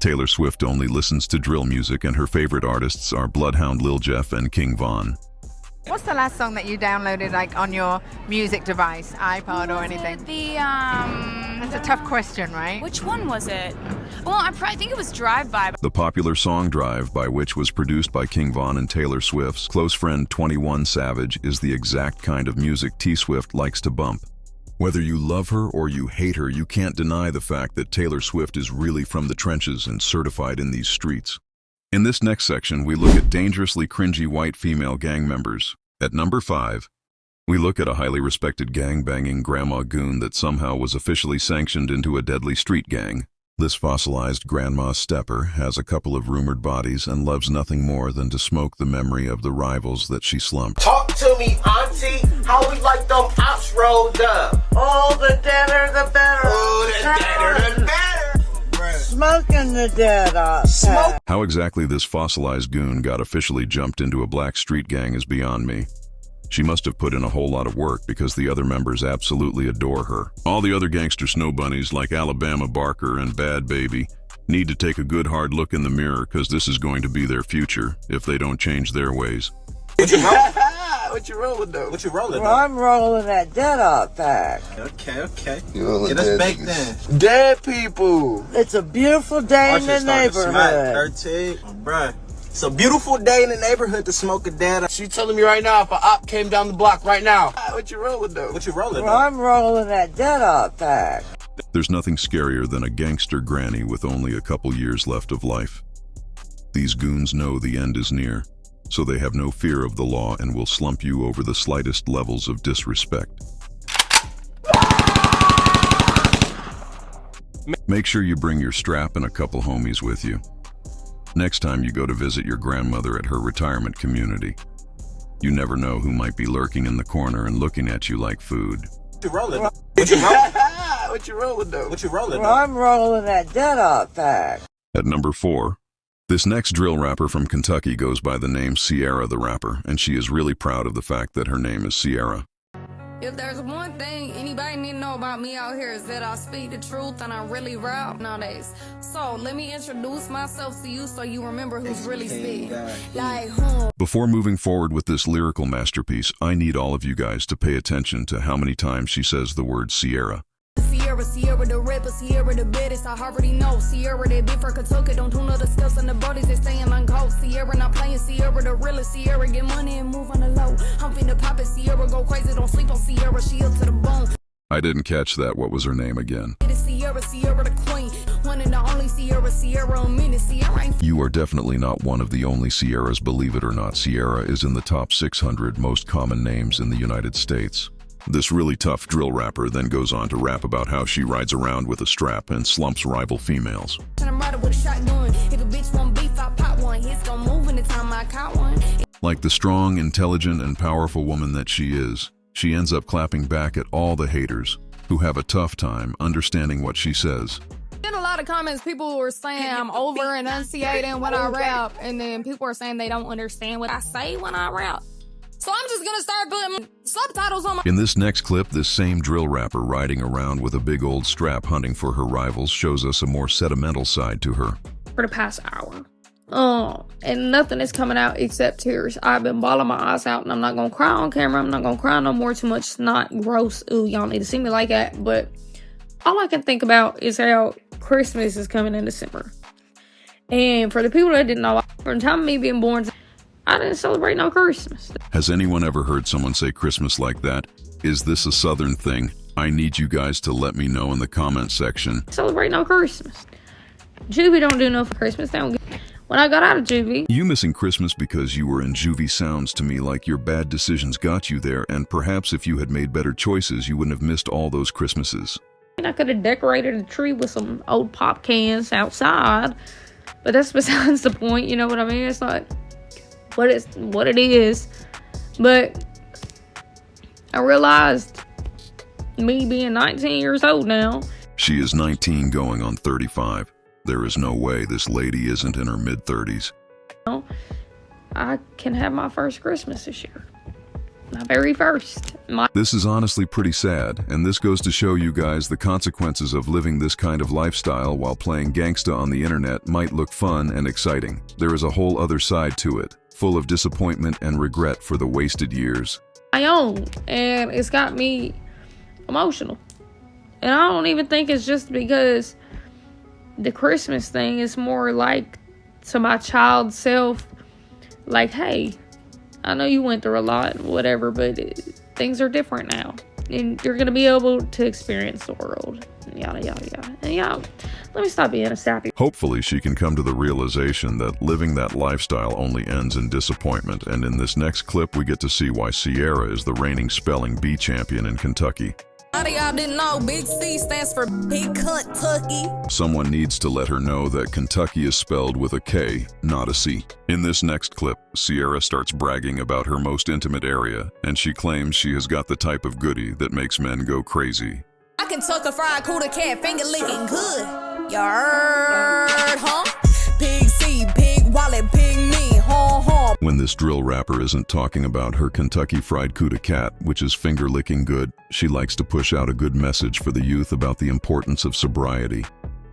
S3: Taylor Swift only listens to drill music, and her favorite artists are Bloodhound Lil Jeff and King Von.
S26: What's the last song that you downloaded, like, on your music device, iPod or anything? That's a tough question, right?
S27: Which one was it? Well, I think it was Drive By.
S3: The popular song Drive By, which was produced by King Von and Taylor Swift's close friend 21 Savage, is the exact kind of music T. Swift likes to bump. Whether you love her or you hate her, you can't deny the fact that Taylor Swift is really from the trenches and certified in these streets. In this next section, we look at dangerously cringy white female gang members. At number 5, we look at a highly respected gang-banging grandma goon that somehow was officially sanctioned into a deadly street gang. This fossilized grandma stepper has a couple of rumored bodies and loves nothing more than to smoke the memory of the rivals that she slumped.
S28: Talk to me, auntie, how we like them ops rolled up. Oh, the deader, the better. Oh, the deader, the better.
S29: Smoking the dead up.
S3: How exactly this fossilized goon got officially jumped into a black street gang is beyond me. She must have put in a whole lot of work because the other members absolutely adore her. All the other gangster snow bunnies like Alabama Barker and Bad Baby need to take a good hard look in the mirror because this is going to be their future if they don't change their ways.
S28: What you rolling though? What you rolling
S29: Well, I'm rolling that dead up pack.
S28: Okay. Get us baked in.
S29: Dead people. It's a beautiful day in the neighborhood.
S28: 13, bruh. It's a beautiful day in the neighborhood to smoke a dead.
S29: She telling me right now if an op came down the block right now.
S28: What you rolling though? What you rolling
S29: Well, I'm rolling that dead up pack.
S3: There's nothing scarier than a gangster granny with only a couple years left of life. These goons know the end is near, so they have no fear of the law and will slump you over the slightest levels of disrespect. Make sure you bring your strap and a couple homies with you. Next time you go to visit your grandmother at her retirement community. You never know who might be lurking in the corner and looking at you like food.
S28: What you rolling? What you rolling? What you rolling though? What you rolling?
S29: Well, I'm rolling that dead off pack.
S3: At number 4, this next drill rapper from Kentucky goes by the name Ciara the Rapper, and she is really proud of the fact that her name is Ciara.
S1: If there's one thing anybody need to know about me out here is that I speak the truth and I really rap nowadays. So let me introduce myself to you so you remember who's really speaking. Like who?
S3: Before moving forward with this lyrical masterpiece, I need all of you guys to pay attention to how many times she says the word Ciara.
S1: Ciara the rapper, Ciara the baddest, I already know. Ciara that big for Kentucky, don't tune up the skills and the bodies, they staying on coast. Ciara not playing, Ciara the realest, Ciara get money and move on the low. I'm finna pop it, Ciara go crazy, don't sleep on Ciara, she up to the bone.
S3: I didn't catch that. What was her name again?
S1: It is Ciara the queen, one and the only Ciara a minute, Ciara ain't.
S3: You are definitely not one of the only Ciaras, believe it or not. Ciara is in the top 600 most common names in the United States. This really tough drill rapper then goes on to rap about how she rides around with a strap and slumps rival females. Like the strong, intelligent, and powerful woman that she is, she ends up clapping back at all the haters who have a tough time understanding what she says.
S26: In a lot of comments, people were saying I'm over enunciating when I rap, and then people are saying they don't understand what I say when I rap. So I'm just gonna start putting subtitles on my...
S3: In this next clip, this same drill rapper riding around with a big old strap hunting for her rivals shows us a more sentimental side to her.
S26: For the past hour. And nothing is coming out except tears. I've been bawling my eyes out, and I'm not gonna cry on camera. I'm not gonna cry no more, too much. It's not gross. Ooh, y'all need to see me like that. But all I can think about is how Christmas is coming in December. And for the people that didn't know, from the time of me being born, I didn't celebrate no Christmas.
S3: Has anyone ever heard someone say Christmas like that? Is this a Southern thing? I need you guys to let me know in the comment section.
S26: Celebrate no Christmas. Juvie don't do no for Christmas. They don't get... When I got out of Juvie...
S3: You missing Christmas because you were in Juvie sounds to me like your bad decisions got you there, and perhaps if you had made better choices, you wouldn't have missed all those Christmases.
S26: I could have decorated a tree with some old pop cans outside, but that's besides the point, you know what I mean? It's not... what it is. But I realized, me being 19 years old now.
S3: She is 19 going on 35. There is no way this lady isn't in her mid-30s.
S26: I can have my first Christmas this year. My very first.
S3: This is honestly pretty sad, and this goes to show you guys the consequences of living this kind of lifestyle while playing gangsta on the internet might look fun and exciting. There is a whole other side to it, full of disappointment and regret for the wasted years.
S26: I own, and it's got me emotional. And I don't even think it's just because the Christmas thing is more like to my child self, like, hey, I know you went through a lot, whatever, but things are different now. And you're going to be able to experience the world. Yada, yada, yada. And yeah, let me stop being a sappy.
S3: Hopefully she can come to the realization that living that lifestyle only ends in disappointment. And in this next clip, we get to see why Ciara is the reigning spelling bee champion in Kentucky.
S1: A lot of y'all didn't know Big C stands for Big Kentucky.
S3: Someone needs to let her know that Kentucky is spelled with a K, not a C. In this next clip, Ciara starts bragging about her most intimate area, and she claims she has got the type of goodie that makes men go crazy.
S1: I can tuck a fried cooler cat, finger licking good. You heard, huh? Big C, big wallet, big me, huh?
S3: When this drill rapper isn't talking about her Kentucky Fried Cuda Cat, which is finger-licking good, she likes to push out a good message for the youth about the importance of sobriety.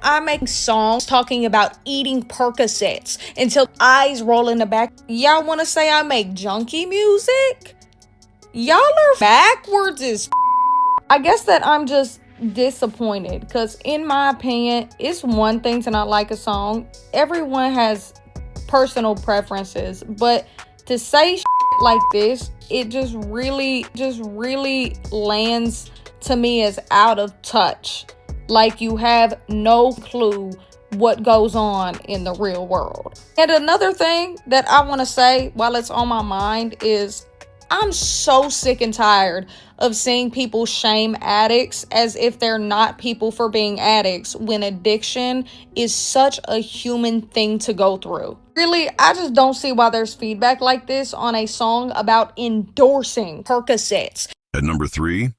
S8: I make songs talking about eating Percocets until eyes roll in the back. Y'all want to say I make junkie music? Y'all are backwards as I guess that I'm just disappointed because in my opinion, it's one thing to not like a song. Everyone has personal preferences, but to say like this, it just really lands to me as out of touch. like you have no clue what goes on in the real world. And another thing that I want to say while it's on my mind is I'm so sick and tired of seeing people shame addicts as if they're not people for being addicts when addiction is such a human thing to go through. Really, I just don't see why there's feedback like this on a song about endorsing Percocets.
S3: At number 3,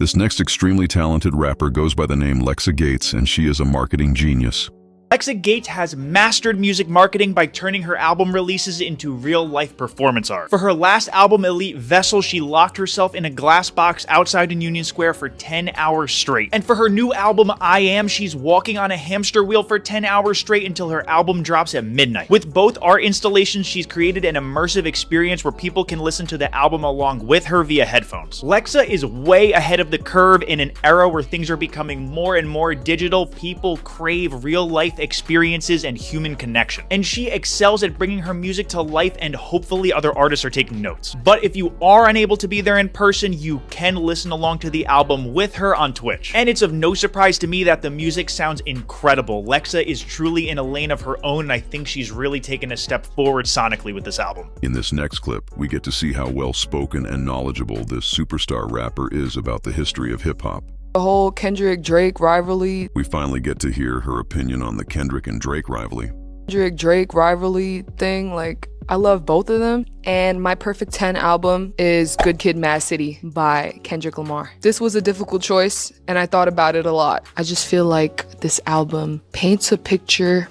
S3: this next extremely talented rapper goes by the name Lexa Gates, and she is a marketing genius.
S5: Lexa Gates has mastered music marketing by turning her album releases into real-life performance art. For her last album, Elite Vessel, she locked herself in a glass box outside in Union Square for 10 hours straight. And for her new album, I Am, she's walking on a hamster wheel for 10 hours straight until her album drops at midnight. With both art installations, she's created an immersive experience where people can listen to the album along with her via headphones. Lexa is way ahead of the curve in an era where things are becoming more and more digital. People crave real-life experiences and human connection. And she excels at bringing her music to life, and hopefully other artists are taking notes. But if you are unable to be there in person, you can listen along to the album with her on Twitch. And it's of no surprise to me that the music sounds incredible. Lexa is truly in a lane of her own, and I think she's really taken a step forward sonically with this album.
S3: In this next clip, we get to see how well-spoken and knowledgeable this superstar rapper is about the history of hip-hop.
S15: The whole Kendrick-Drake rivalry.
S3: We finally get to hear her opinion on the Kendrick and Drake rivalry.
S15: Kendrick-Drake rivalry thing, like, I love both of them. And my Perfect 10 album is Good Kid, Mad City by Kendrick Lamar. This was a difficult choice, and I thought about it a lot. I just feel like this album paints a picture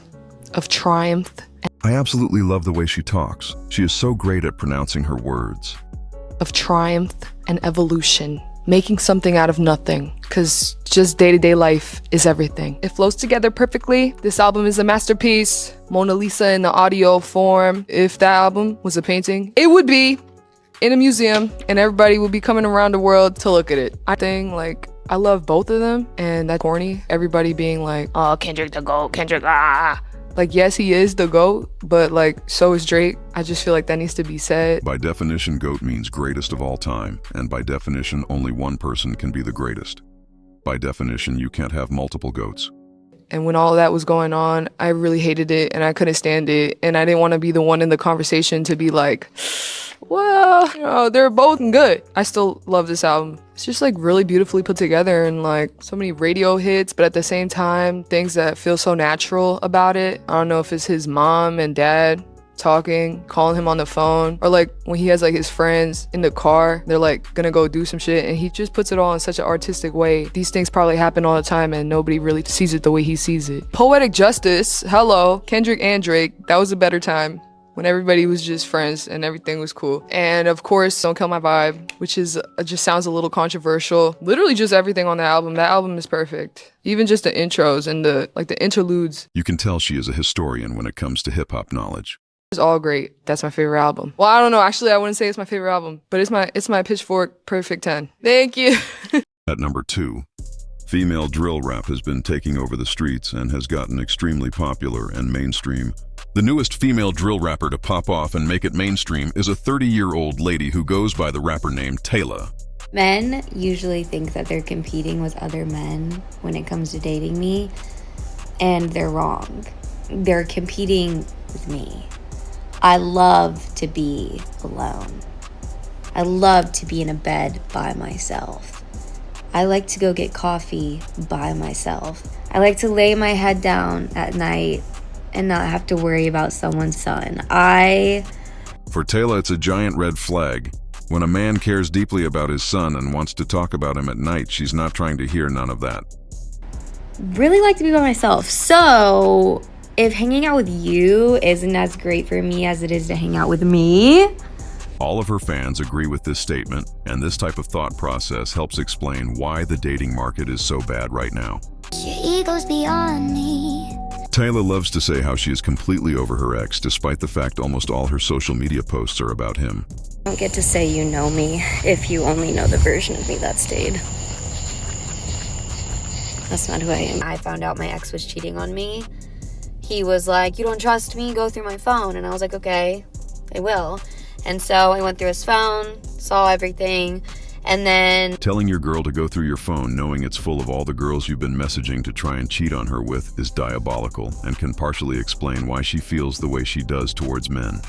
S15: of triumph.
S3: I absolutely love the way she talks. She is so great at pronouncing her words.
S15: Of triumph and evolution. Making something out of nothing, because just day-to-day life is everything. It flows together perfectly. This album is a masterpiece. Mona Lisa in the audio form. If that album was a painting, it would be in a museum, and everybody would be coming around the world to look at it. I think, like, I love both of them, and that's corny. Everybody being like, oh, Kendrick the GOAT, Kendrick, ah. Like, yes, he is the GOAT, but like, so is Drake. I just feel like that needs to be said.
S3: By definition, GOAT means greatest of all time, and by definition, only one person can be the greatest. By definition, you can't have multiple GOATs.
S15: And when all of that was going on, I really hated it, and I couldn't stand it, and I didn't want to be the one in the conversation to be like, well, you know, they're both good. I still love this album. It's just like really beautifully put together, and like so many radio hits, but at the same time, things that feel so natural about it. I don't know if it's his mom and dad talking, calling him on the phone, or like when he has like his friends in the car, they're like gonna go do some shit, and he just puts it all in such an artistic way. These things probably happen all the time, and nobody really sees it the way he sees it. Poetic Justice, hello, Kendrick and Drake, that was a better time. When everybody was just friends and everything was cool. And of course, Don't Kill My Vibe, which is just sounds a little controversial. Literally just everything on the album. That album is perfect. Even just the intros and the interludes.
S3: You can tell she is a historian when it comes to hip-hop knowledge.
S15: It's all great. That's my favorite album. Well, I don't know. Actually, I wouldn't say it's my favorite album, but it's my Pitchfork Perfect 10. Thank you.
S3: At number 2, female drill rap has been taking over the streets and has gotten extremely popular and mainstream. The newest female drill rapper to pop off and make it mainstream is a 30-year-old lady who goes by the rapper name Taylor.
S18: Men usually think that they're competing with other men when it comes to dating me, and they're wrong. They're competing with me. I love to be alone. I love to be in a bed by myself. I like to go get coffee by myself. I like to lay my head down at night and not have to worry about someone's son.
S3: For Taylor, it's a giant red flag. When a man cares deeply about his son and wants to talk about him at night, she's not trying to hear none of that.
S18: Really like to be by myself. So if hanging out with you isn't as great for me as it is to hang out with me.
S3: All of her fans agree with this statement, and this type of thought process helps explain why the dating market is so bad right now.
S19: Your ego's beyond me.
S3: Taylor loves to say how she is completely over her ex, despite the fact almost all her social media posts are about him.
S18: You don't get to say you know me if you only know the version of me that stayed. That's not who I am. I found out my ex was cheating on me. He was like, you don't trust me? Go through my phone. And I was like, okay, I will. And so I went through his phone, saw everything, And then
S3: Telling your girl to go through your phone knowing it's full of all the girls you've been messaging to try and cheat on her with is diabolical and can partially explain why she feels the way she does towards men.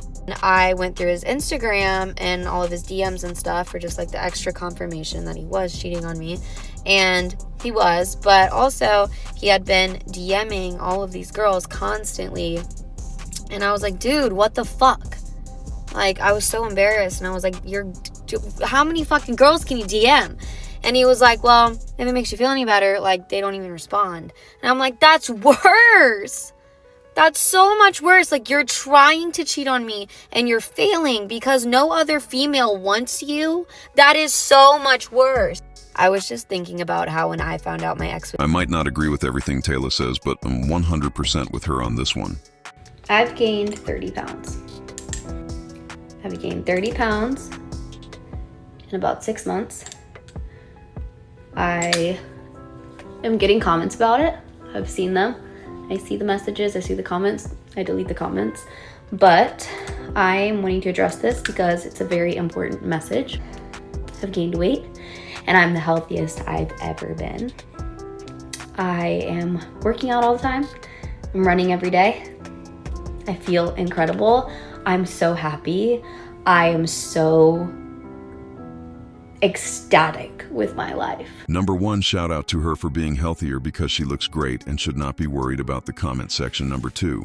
S18: I went through his Instagram and all of his DMs and stuff for just like the extra confirmation that he was cheating on me. And he was, but also he had been DMing all of these girls constantly. And I was like, dude, what the fuck? Like, I was so embarrassed. And I was like, how many fucking girls can you DM? And he was like, well, if it makes you feel any better, like, they don't even respond. And I'm like, that's worse. That's so much worse. Like, you're trying to cheat on me and you're failing because no other female wants you. That is so much worse. I was just thinking about how when I found out my ex...
S3: I might not agree with everything Taylor says, but I'm 100% with her on this one.
S18: I've gained 30 pounds. I've gained 30 pounds in about 6 months. I am getting comments about it. I've seen them. I see the messages, I see the comments, I delete the comments. But I'm wanting to address this because it's a very important message. I've gained weight and I'm the healthiest I've ever been. I am working out all the time. I'm running every day. I feel incredible. I'm so happy. I am so ecstatic with my life.
S3: Number 1, shout out to her for being healthier because she looks great and should not be worried about the comment section. Number 2,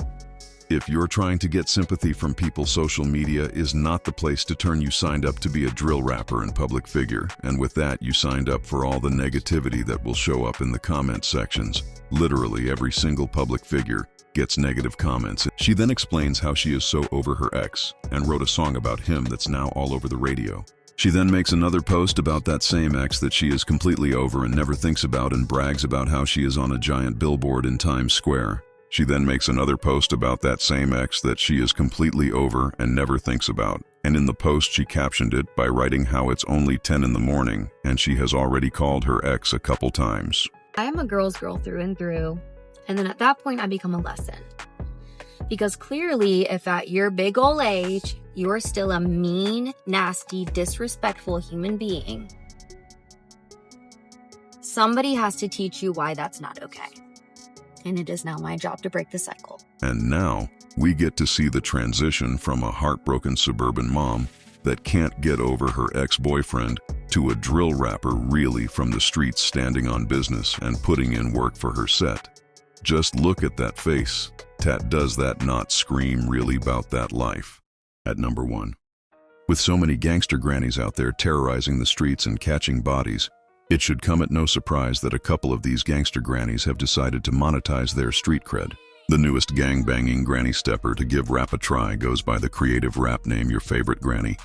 S3: if you're trying to get sympathy from people, social media is not the place to turn. You signed up to be a drill rapper and public figure, and with that you signed up for all the negativity that will show up in the comment sections. Literally every single public figure gets negative comments. She then explains how she is so over her ex and wrote a song about him that's now all over the radio. She then makes another post about that same ex that she is completely over and never thinks about, and brags about how she is on a giant billboard in Times Square. She then makes another post about that same ex that she is completely over and never thinks about. And in the post she captioned it by writing how it's only 10 in the morning and she has already called her ex a couple times.
S18: I am a girl's girl through and through. And then at that point I become a lesson. Because clearly, if at your big old age, you are still a mean, nasty, disrespectful human being, somebody has to teach you why that's not okay. And it is now my job to break the cycle.
S3: And now, we get to see the transition from a heartbroken suburban mom that can't get over her ex-boyfriend to a drill rapper really from the streets, standing on business and putting in work for her set. Just look at that face. Tat, does that not scream really about that life? At number 1. With so many gangster grannies out there terrorizing the streets and catching bodies, it should come at no surprise that a couple of these gangster grannies have decided to monetize their street cred. The newest gang-banging granny stepper to give rap a try goes by the creative rap name Your Favorite Granny.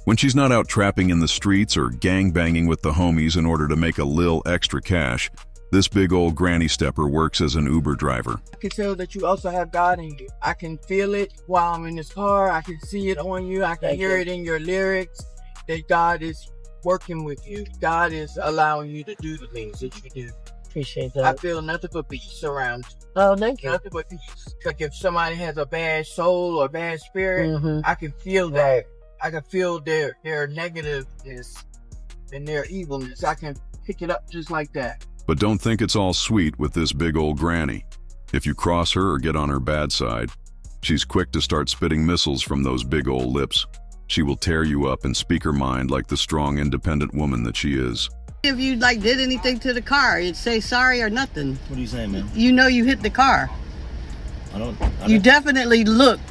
S3: When she's not out trapping in the streets or gang-banging with the homies in order to make a lil extra cash, this big old granny stepper works as an Uber driver.
S29: I can tell that you also have God in you. I can feel it while I'm in this car. I can see it on you. I can hear it in your lyrics that God is working with you. God is allowing you to do the things that you do. Appreciate that. I feel nothing but peace around you. Oh, thank you. Nothing but peace. Like if somebody has a bad soul or bad spirit, I can feel that. I can feel their negativeness and their evilness. I can pick it up just like that.
S3: But don't think it's all sweet with this big old granny. If you cross her or get on her bad side, she's quick to start spitting missiles from those big old lips. She will tear you up and speak her mind like the strong, independent woman that she is.
S29: If you did anything to the car, you'd say sorry or nothing.
S2: What are you saying, man?
S29: You know you hit the car.
S2: I don't.
S29: You definitely looked.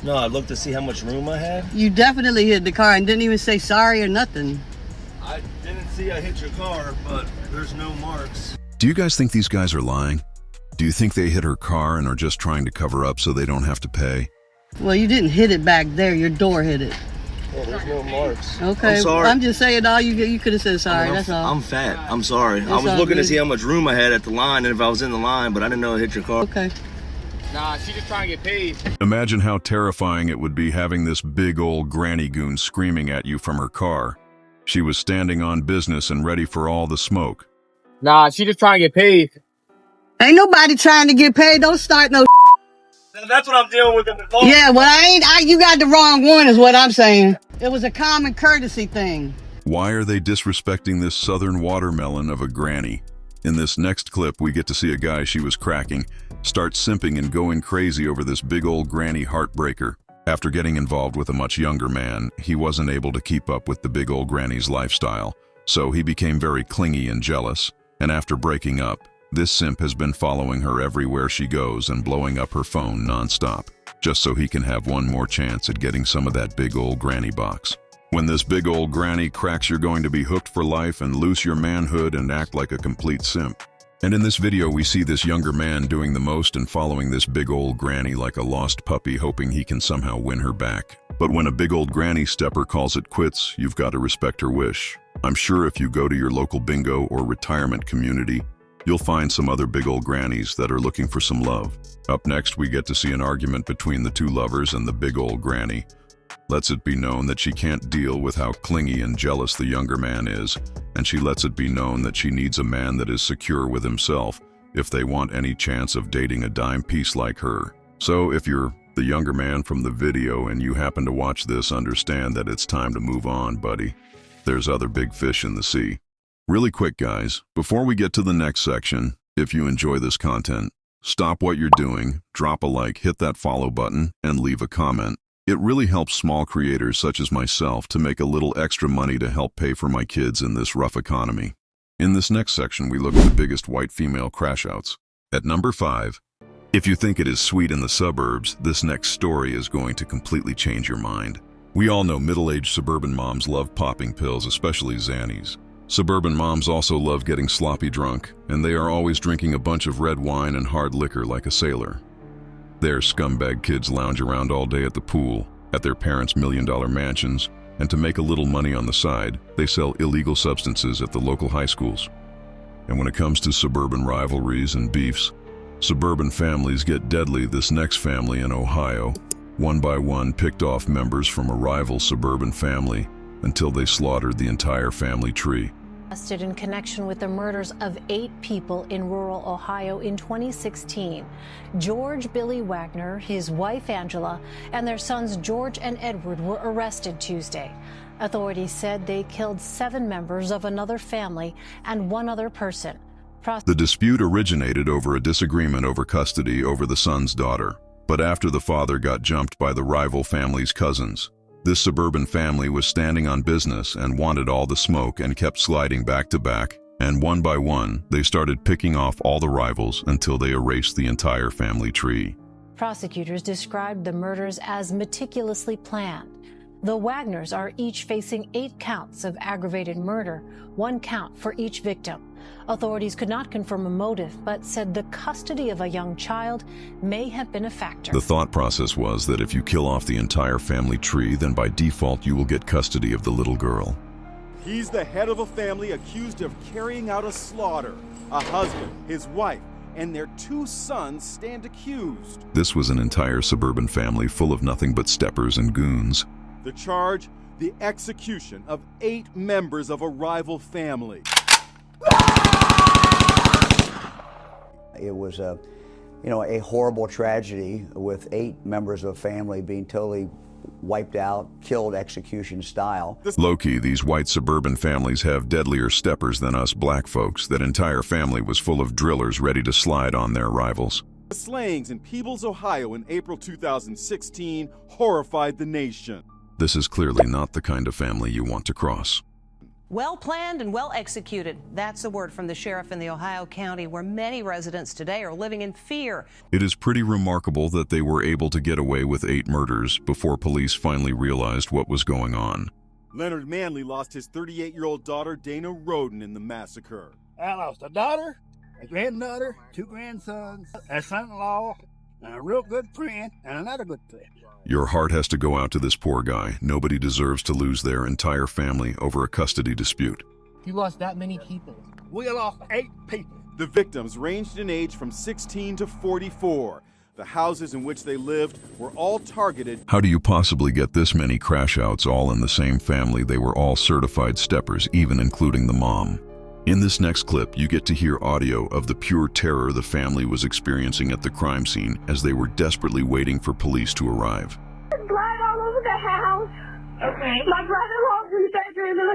S2: No, I looked to see how much room I had.
S29: You definitely hit the car and didn't even say sorry or nothing.
S2: I didn't see I hit your car, but there's no marks.
S3: Do you guys think these guys are lying? Do you think they hit her car and are just trying to cover up so they don't have to pay?
S29: Well, you didn't hit it back there. Your door hit it.
S2: Oh, there's no marks.
S29: Okay,
S2: I'm sorry.
S29: I'm just saying you could have said sorry. That's all.
S2: I'm fat. I'm sorry. I was
S29: all
S2: looking
S29: good.
S2: to see how much room I had at the line and if I was in the line, but I didn't know it hit your car.
S29: Okay.
S2: Nah, she just trying to get paid.
S3: Imagine how terrifying it would be having this big old granny goon screaming at you from her car. She was standing on business and ready for all the smoke.
S2: Nah, she just trying to get paid.
S29: Ain't nobody trying to get paid. Don't start no.
S2: That's what I'm dealing with in the phone.
S29: Yeah, well, you got the wrong one is what I'm saying. It was a common courtesy thing.
S3: Why are they disrespecting this southern watermelon of a granny? In this next clip, we get to see a guy she was cracking start simping and going crazy over this big old granny heartbreaker. After getting involved with a much younger man, he wasn't able to keep up with the big old granny's lifestyle, so he became very clingy and jealous. And after breaking up, this simp has been following her everywhere she goes and blowing up her phone non-stop, just so he can have one more chance at getting some of that big old granny box. When this big old granny cracks, you're going to be hooked for life and lose your manhood and act like a complete simp. And in this video, we see this younger man doing the most and following this big old granny like a lost puppy, hoping he can somehow win her back. But when a big old granny stepper calls it quits, you've got to respect her wish. I'm sure if you go to your local bingo or retirement community, you'll find some other big old grannies that are looking for some love. Up next, we get to see an argument between the two lovers, and the big old granny lets it be known that she can't deal with how clingy and jealous the younger man is, and she lets it be known that she needs a man that is secure with himself if they want any chance of dating a dime piece like her. So if you're the younger man from the video and you happen to watch this, understand that it's time to move on, buddy. There's other big fish in the sea. Really quick, guys, before we get to the next section, if you enjoy this content, stop what you're doing, drop a like, hit that follow button, and leave a comment. It really helps small creators such as myself to make a little extra money to help pay for my kids in this rough economy. In this next section, we look at the biggest white female crash outs. At number 5, if you think it is sweet in the suburbs, this next story is going to completely change your mind. We all know middle-aged suburban moms love popping pills, especially Xannies. Suburban moms also love getting sloppy drunk, and they are always drinking a bunch of red wine and hard liquor like a sailor. Their scumbag kids lounge around all day at the pool, at their parents' million-dollar mansions, and to make a little money on the side, they sell illegal substances at the local high schools. And when it comes to suburban rivalries and beefs, suburban families get deadly. This next family in Ohio, one by one, picked off members from a rival suburban family until they slaughtered the entire family tree.
S12: Arrested in connection with the murders of 8 people in rural Ohio in 2016. George Billy Wagner, his wife Angela, and their sons George and Edward were arrested Tuesday. Authorities said they killed 7 members of another family and 1 other person.
S3: The dispute originated over a disagreement over custody over the son's daughter, but after the father got jumped by the rival family's cousins. This suburban family was standing on business and wanted all the smoke and kept sliding back to back, and one by one, they started picking off all the rivals until they erased the entire family tree.
S12: Prosecutors described the murders as meticulously planned. The Wagners are each facing 8 counts of aggravated murder, 1 count for each victim. Authorities could not confirm a motive, but said the custody of a young child may have been a factor.
S3: The thought process was that if you kill off the entire family tree, then by default you will get custody of the little girl.
S6: He's the head of a family accused of carrying out a slaughter. A husband, his wife, and their 2 sons stand accused.
S3: This was an entire suburban family full of nothing but steppers and goons.
S6: The charge, the execution of 8 members of a rival family.
S7: It was a horrible tragedy with 8 members of a family being totally wiped out, killed execution style.
S3: Low-key, these white suburban families have deadlier steppers than us black folks. That entire family was full of drillers ready to slide on their rivals.
S6: The slayings in Peebles, Ohio in April 2016 horrified the nation.
S3: This is clearly not the kind of family you want to cross.
S9: Well planned and well executed. That's the word from the sheriff in the Ohio County, where many residents today are living in fear.
S3: It is pretty remarkable that they were able to get away with 8 murders before police finally realized what was going on.
S6: Leonard Manley lost his 38-year-old daughter, Dana Roden, in the massacre.
S20: I lost a daughter, a granddaughter, 2 grandsons, a son-in-law, and a real good friend, and another good friend.
S3: Your heart has to go out to this poor guy. Nobody deserves to lose their entire family over a custody dispute.
S20: You lost that many people. We lost 8 people.
S6: The victims ranged in age from 16 to 44. The houses in which they lived were all targeted.
S3: How do you possibly get this many crash outs all in the same family? They were all certified steppers, even including the mom. In this next clip, you get to hear audio of the pure terror the family was experiencing at the crime scene as they were desperately waiting for police to arrive.
S10: Blood all over the house. Okay. My brother-in-law who's and then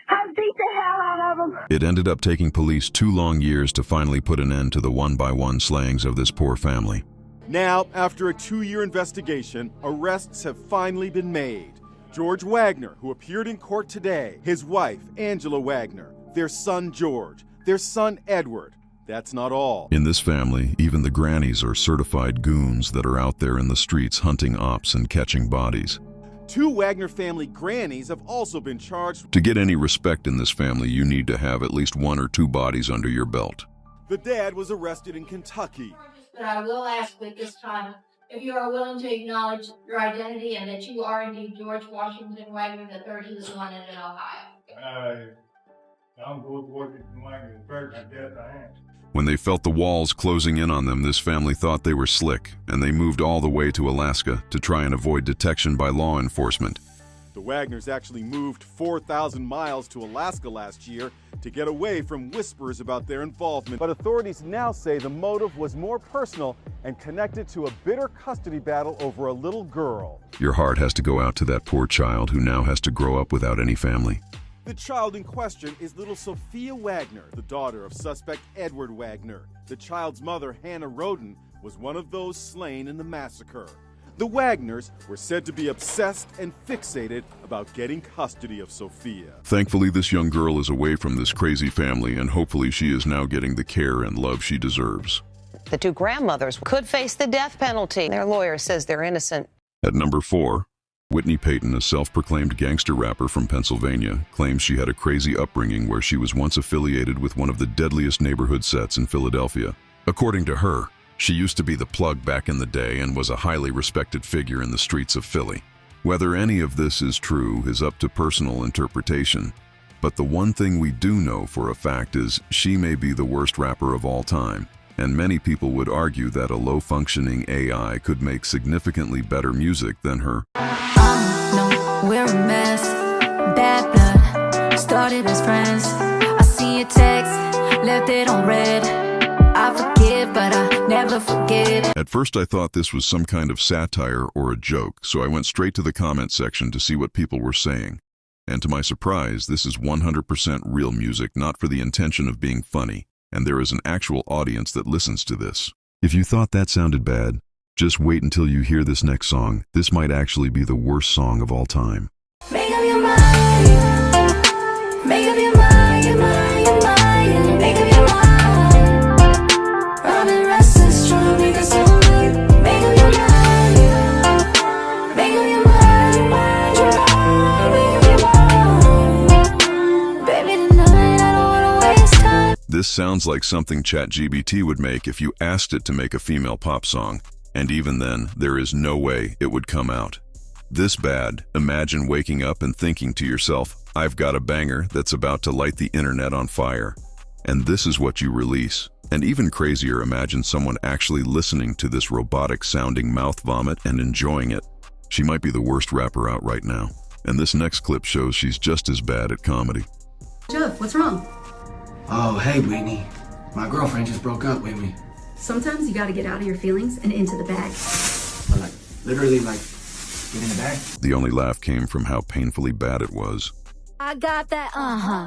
S10: I beat the hell out of them.
S3: It ended up taking police 2 long years to finally put an end to the one-by-one slayings of this poor family.
S6: Now, after a 2-year investigation, arrests have finally been made. George Wagner, who appeared in court today, his wife, Angela Wagner, their son, George, their son, Edward. That's not all.
S3: In this family, even the grannies are certified goons that are out there in the streets hunting ops and catching bodies.
S6: 2 Wagner family grannies have also been charged.
S3: To get any respect in this family, you need to have at least 1 or 2 bodies under your belt.
S6: The dad was arrested in Kentucky.
S4: But I will ask at this time if you are willing to acknowledge your identity and that you are indeed George Washington Wagner III, who was born in Ohio.
S20: I'm George Washington Wagner III, I guess I am.
S3: When they felt the walls closing in on them, this family thought they were slick, and they moved all the way to Alaska to try and avoid detection by law enforcement.
S6: The Wagners actually moved 4,000 miles to Alaska last year to get away from whispers about their involvement. But authorities now say the motive was more personal and connected to a bitter custody battle over a little girl.
S3: Your heart has to go out to that poor child who now has to grow up without any family.
S6: The child in question is little Sophia Wagner, the daughter of suspect Edward Wagner. The child's mother, Hannah Roden, was one of those slain in the massacre. The Wagners were said to be obsessed and fixated about getting custody of Sophia.
S3: Thankfully, this young girl is away from this crazy family, and hopefully she is now getting the care and love she deserves.
S9: The 2 grandmothers could face the death penalty. Their lawyer says they're innocent.
S3: At number 4, Whitney Payton, a self-proclaimed gangster rapper from Pennsylvania, claims she had a crazy upbringing where she was once affiliated with one of the deadliest neighborhood sets in Philadelphia. According to her, she used to be the plug back in the day and was a highly respected figure in the streets of Philly. Whether any of this is true is up to personal interpretation, but the one thing we do know for a fact is she may be the worst rapper of all time, and many people would argue that a low-functioning AI could make significantly better music than her.
S10: No, we're a mess. Bad blood, started as friends. I see your text, left it on red. I forgive, but I never forget.
S3: At first I thought this was some kind of satire or a joke, so I went straight to the comment section to see what people were saying. And to my surprise, this is 100% real music, not for the intention of being funny, and there is an actual audience that listens to this. If you thought that sounded bad, just wait until you hear this next song. This might actually be the worst song of all time.
S10: Make up your mind. Make up your mind, your mind, your mind. Make up your mind. Robin restless, trying to make us all right. Make up your mind. Make up your mind, your mind, your mind. Make up your mind. Baby, tonight I don't wanna waste time.
S3: This sounds like something ChatGPT would make if you asked it to make a female pop song. And even then, there is no way it would come out. This bad, imagine waking up and thinking to yourself, I've got a banger that's about to light the internet on fire. And this is what you release. And even crazier, imagine someone actually listening to this robotic-sounding mouth vomit and enjoying it. She might be the worst rapper out right now. And this next clip shows she's just as bad at comedy.
S11: Jeff, what's wrong?
S13: Oh, hey, Whitney. My girlfriend just broke up with me.
S11: Sometimes you gotta get out of your feelings and into the bag.
S13: Like, literally, like, get in the bag?
S3: The only laugh came from how painfully bad it was.
S10: I got that,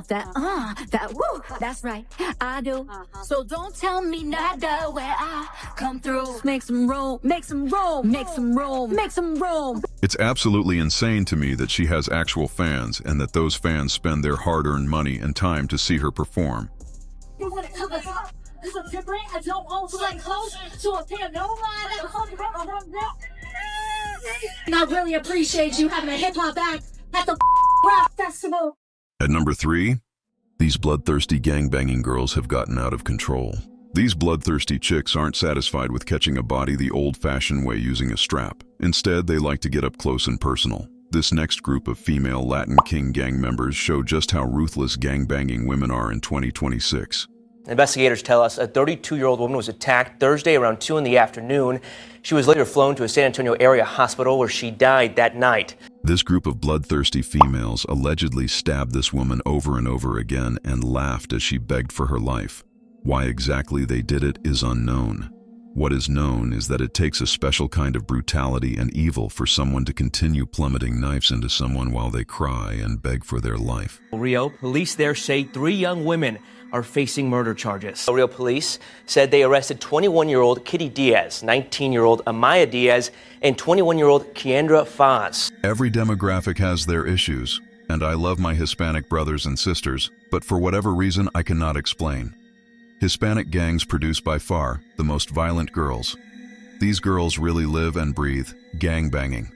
S10: that woo, that's right, I do. So don't tell me nada where I come through. Make some room, make some room, make some room, make some room.
S3: It's absolutely insane to me that she has actual fans and that those fans spend their hard-earned money and time to see her perform.
S10: You wanna come us up? This is different. I don't want to like close to a pair. No one. And I really appreciate you having a hip hop act at the rap festival.
S3: At number 3, these bloodthirsty gangbanging girls have gotten out of control. These bloodthirsty chicks aren't satisfied with catching a body the old-fashioned way using a strap. Instead, they like to get up close and personal. This next group of female Latin King gang members show just how ruthless gangbanging women are in 2026.
S14: Investigators tell us a 32-year-old woman was attacked Thursday around 2 in the afternoon. She was later flown to a San Antonio area hospital where she died that night.
S3: This group of bloodthirsty females allegedly stabbed this woman over and over again and laughed as she begged for her life. Why exactly they did it is unknown. What is known is that it takes a special kind of brutality and evil for someone to continue plummeting knives into someone while they cry and beg for their life.
S14: Rio police there say 3 young women are facing murder charges. Rio police said they arrested 21-year-old Kitty Diaz, 19-year-old Amaya Diaz, and 21-year-old Kiandra Faz.
S3: Every demographic has their issues, and I love my Hispanic brothers and sisters, but for whatever reason I cannot explain. Hispanic gangs produce by far the most violent girls. These girls really live and breathe gangbanging,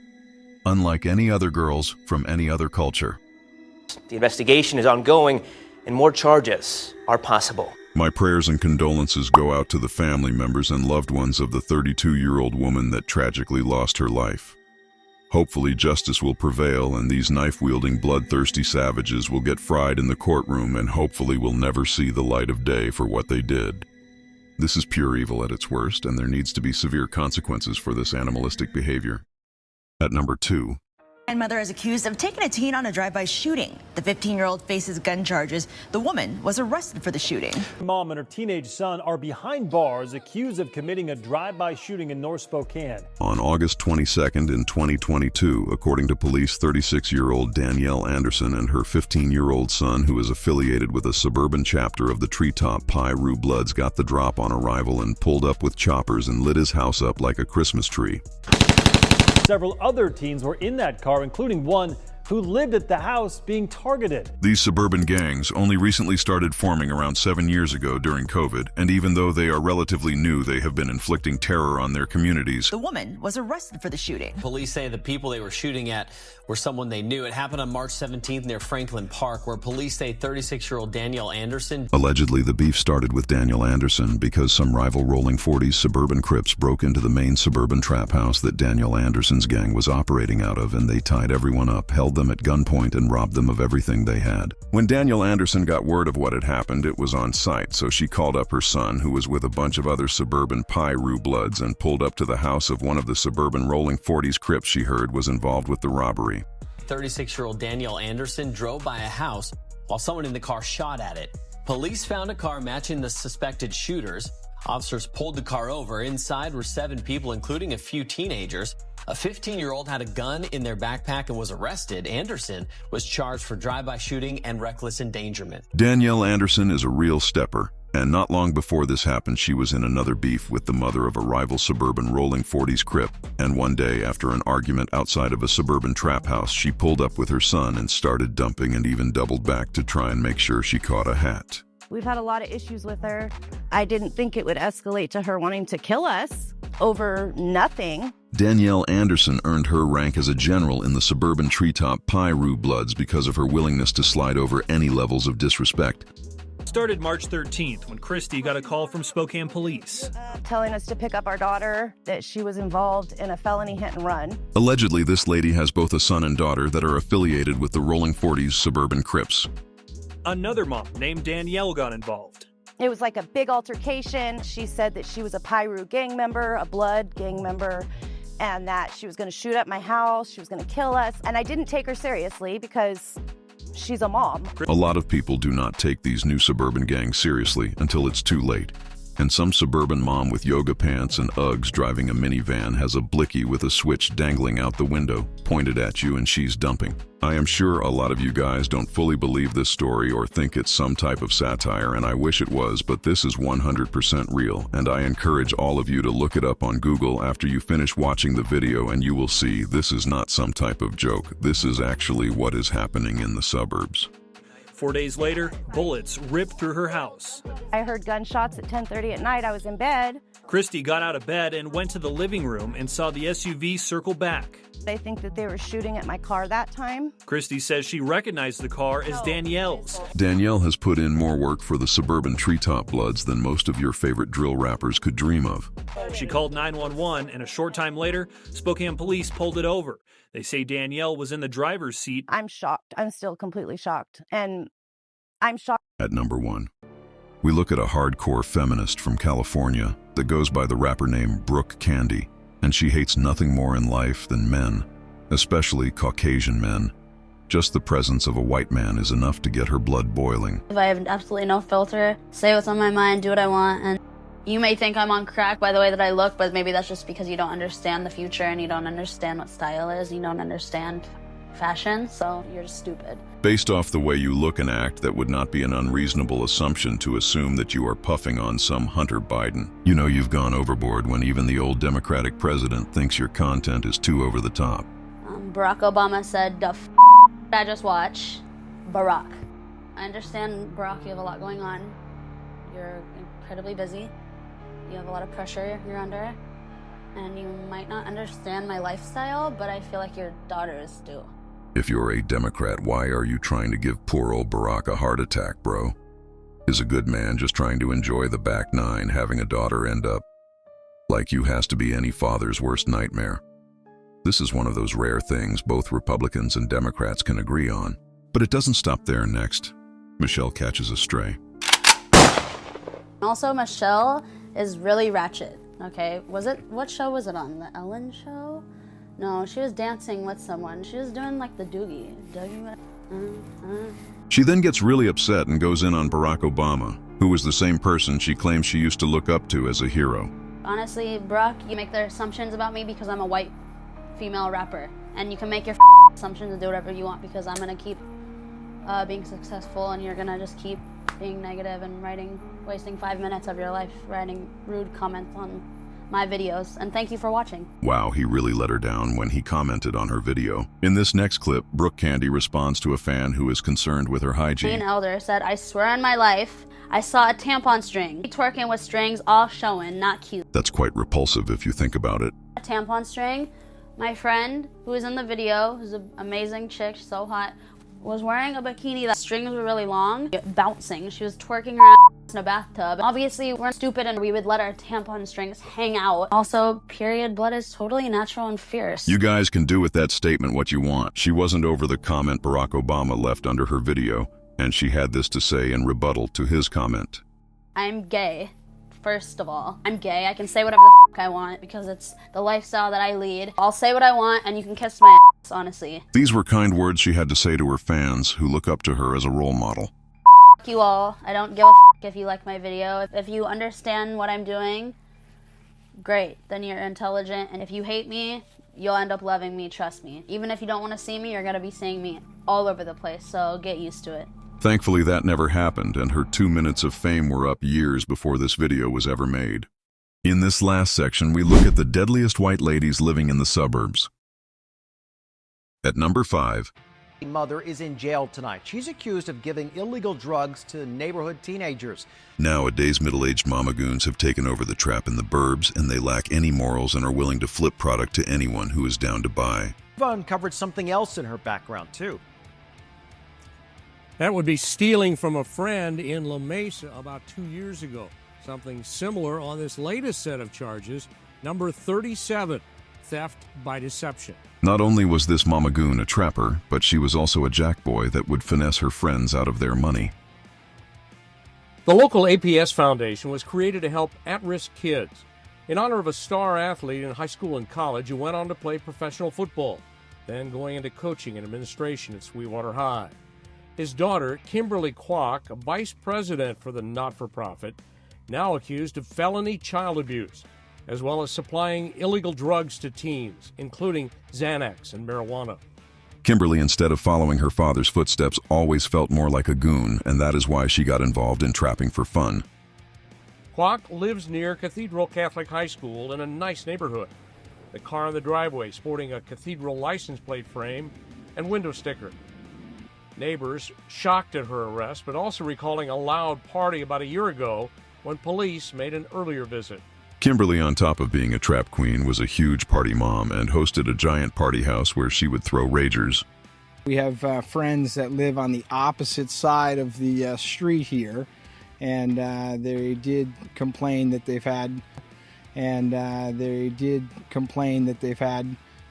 S3: unlike any other girls from any other culture.
S14: The investigation is ongoing and more charges are possible.
S3: My prayers and condolences go out to the family members and loved ones of the 32-year-old woman that tragically lost her life. Hopefully justice will prevail and these knife-wielding, bloodthirsty savages will get fried in the courtroom and hopefully will never see the light of day for what they did. This is pure evil at its worst, and there needs to be severe consequences for this animalistic behavior. At number 2.
S16: Grandmother is accused of taking a teen on a drive-by shooting. The 15-year-old faces gun charges. The woman was arrested for the shooting.
S17: Mom and her teenage son are behind bars accused of committing a drive-by shooting in North Spokane.
S3: On August 22nd in 2022, according to police, 36-year-old Danielle Anderson and her 15-year-old son, who is affiliated with a suburban chapter of the Treetop Piru Bloods, got the drop on arrival and pulled up with choppers and lit his house up like a Christmas tree.
S17: Several other teens were in that car, including one who lived at the house being targeted.
S3: These suburban gangs only recently started forming around 7 years ago during COVID, and even though they are relatively new, they have been inflicting terror on their communities.
S16: The woman was arrested for the shooting.
S21: Police say the people they were shooting at were someone they knew. It happened on March 17th near Franklin Park, where police say 36-year-old Danielle Anderson.
S3: Allegedly, the beef started with Danielle Anderson because some rival Rolling 40s suburban Crips broke into the main suburban trap house that Danielle Anderson's gang was operating out of, and they tied everyone up, held them at gunpoint, and robbed them of everything they had. When Danielle Anderson got word of what had happened, it was on site, so she called up her son, who was with a bunch of other suburban Piru Bloods, and pulled up to the house of one of the suburban Rolling 40s Crips she heard was involved with the robbery.
S21: 36-year-old Danielle Anderson drove by a house while someone in the car shot at it. Police found a car matching the suspected shooters. Officers pulled the car over. Inside were 7 people, including a few teenagers. A 15-year-old had a gun in their backpack and was arrested. Anderson was charged for drive-by shooting and reckless endangerment.
S3: Danielle Anderson is a real stepper, and not long before this happened, she was in another beef with the mother of a rival suburban Rolling 40s Crip, and one day, after an argument outside of a suburban trap house, she pulled up with her son and started dumping and even doubled back to try and make sure she caught a hat.
S22: We've had a lot of issues with her. I didn't think it would escalate to her wanting to kill us over nothing.
S3: Danielle Anderson earned her rank as a general in the suburban Treetop Piru Bloods because of her willingness to slide over any levels of disrespect.
S23: Started March 13th when Christy got a call from Spokane police.
S22: Telling us to pick up our daughter, that she was involved in a felony hit and run.
S3: Allegedly, this lady has both a son and daughter that are affiliated with the Rolling 40s suburban Crips.
S23: Another mom named Danielle got involved.
S22: It was like a big altercation. She said that she was a Piru gang member, a blood gang member, and that she was going to shoot up my house, she was going to kill us, and I didn't take her seriously because she's a mom.
S3: A lot of people do not take these new suburban gangs seriously until it's too late. And some suburban mom with yoga pants and Uggs driving a minivan has a blicky with a switch dangling out the window, pointed at you, and she's dumping. I am sure a lot of you guys don't fully believe this story or think it's some type of satire, and I wish it was, but this is 100% real, and I encourage all of you to look it up on Google after you finish watching the video, and you will see this is not some type of joke. This is actually what is happening in the suburbs.
S23: 4 days later, bullets ripped through her house.
S22: I heard gunshots at 10:30 at night. I was in bed.
S23: Christy got out of bed and went to the living room and saw the SUV circle back.
S22: I think that they were shooting at my car that time.
S23: Christy says she recognized the car as Danielle's.
S3: Danielle has put in more work for the suburban Treetop Bloods than most of your favorite drill rappers could dream of.
S23: She called 911, and a short time later, Spokane police pulled it over. They say Danielle was in the driver's seat.
S22: I'm shocked. I'm still completely shocked. And I'm shocked.
S3: At number 1, we look at a hardcore feminist from California that goes by the rapper name Brooke Candy, and she hates nothing more in life than men, especially Caucasian men. Just the presence of a white man is enough to get her blood boiling.
S24: If I have absolutely no filter, say what's on my mind, do what I want, and
S1: You may think I'm on crack by the way that I look, but maybe that's just because you don't understand the future and you don't understand what style is. You don't understand fashion, so you're just stupid.
S3: Based off the way you look and act, that would not be an unreasonable assumption to assume that you are puffing on some Hunter Biden. You know you've gone overboard when even the old Democratic president thinks your content is too over the top.
S1: Barack Obama said, the I just watched, Barack. I understand, Barack, you have a lot going on. You're incredibly busy. You have a lot of pressure you're under. And you might not understand my lifestyle, but I feel like your daughters do.
S3: If you're a Democrat, why are you trying to give poor old Barack a heart attack, bro? Is a good man just trying to enjoy the back nine, having a daughter end up like you has to be any father's worst nightmare? This is one of those rare things both Republicans and Democrats can agree on. But it doesn't stop there. Next, Michelle catches a stray.
S1: Also, Michelle is really ratchet, okay? What show was it on? The Ellen Show? No, she was dancing with someone. She was doing like the doogie.
S3: She then gets really upset and goes in on Barack Obama, who was the same person she claims she used to look up to as a hero.
S1: Honestly, Barack, you make their assumptions about me because I'm a white female rapper. And you can make your assumptions and do whatever you want because I'm gonna keep being successful and you're gonna just keep being negative and wasting 5 minutes of your life writing rude comments on my videos. And thank you for watching.
S3: Wow, he really let her down when he commented on her video. In this next clip, Brooke Candy responds to a fan who is concerned with her hygiene.
S1: An elder said, I swear on my life, I saw a tampon string. Twerking with strings all showing, not cute.
S3: That's quite repulsive if you think about it.
S1: A tampon string. My friend who was in the video, who's an amazing chick, so hot, was wearing a bikini. The strings were really long, bouncing. She was twerking her ass in a bathtub. Obviously, we're stupid and we would let our tampon strings hang out. Also, period blood is totally natural and fierce.
S3: You guys can do with that statement what you want. She wasn't over the comment Barack Obama left under her video, and she had this to say in rebuttal to his comment.
S1: I'm gay. First of all, I'm gay. I can say whatever the f I want because it's the lifestyle that I lead. I'll say what I want and you can kiss my ass, honestly.
S3: These were kind words she had to say to her fans who look up to her as a role model.
S1: F you all. I don't give a f if you like my video. If you understand what I'm doing, great. Then you're intelligent. And if you hate me, you'll end up loving me, trust me. Even if you don't want to see me, you're gonna be seeing me all over the place, so get used to it.
S3: Thankfully, that never happened, and her 2 minutes of fame were up years before this video was ever made. In this last section, we look at the deadliest white ladies living in the suburbs. At number 5.
S5: Mother is in jail tonight. She's accused of giving illegal drugs to neighborhood teenagers.
S3: Nowadays, middle-aged mama goons have taken over the trap in the burbs, and they lack any morals and are willing to flip product to anyone who is down to buy.
S5: We've uncovered something else in her background, too.
S8: That would be stealing from a friend in La Mesa about 2 years ago. Something similar on this latest set of charges, number 37, theft by deception.
S3: Not only was this mama goon a trapper, but she was also a jackboy that would finesse her friends out of their money.
S8: The local APS Foundation was created to help at-risk kids in honor of a star athlete in high school and college who went on to play professional football, then going into coaching and administration at Sweetwater High. His daughter, Kimberly Kwok, a vice president for the not-for-profit, now accused of felony child abuse, as well as supplying illegal drugs to teens, including Xanax and marijuana.
S3: Kimberly, instead of following her father's footsteps, always felt more like a goon, and that is why she got involved in trapping for fun.
S8: Kwok lives near Cathedral Catholic High School in a nice neighborhood. The car in the driveway sporting a Cathedral license plate frame and window sticker. Neighbors shocked at her arrest, but also recalling a loud party about a year ago when police made an earlier visit.
S3: Kimberly, on top of being a trap queen, was a huge party mom and hosted a giant party house where she would throw ragers.
S15: We have friends that live on the opposite side of the street here, and they did complain that they've had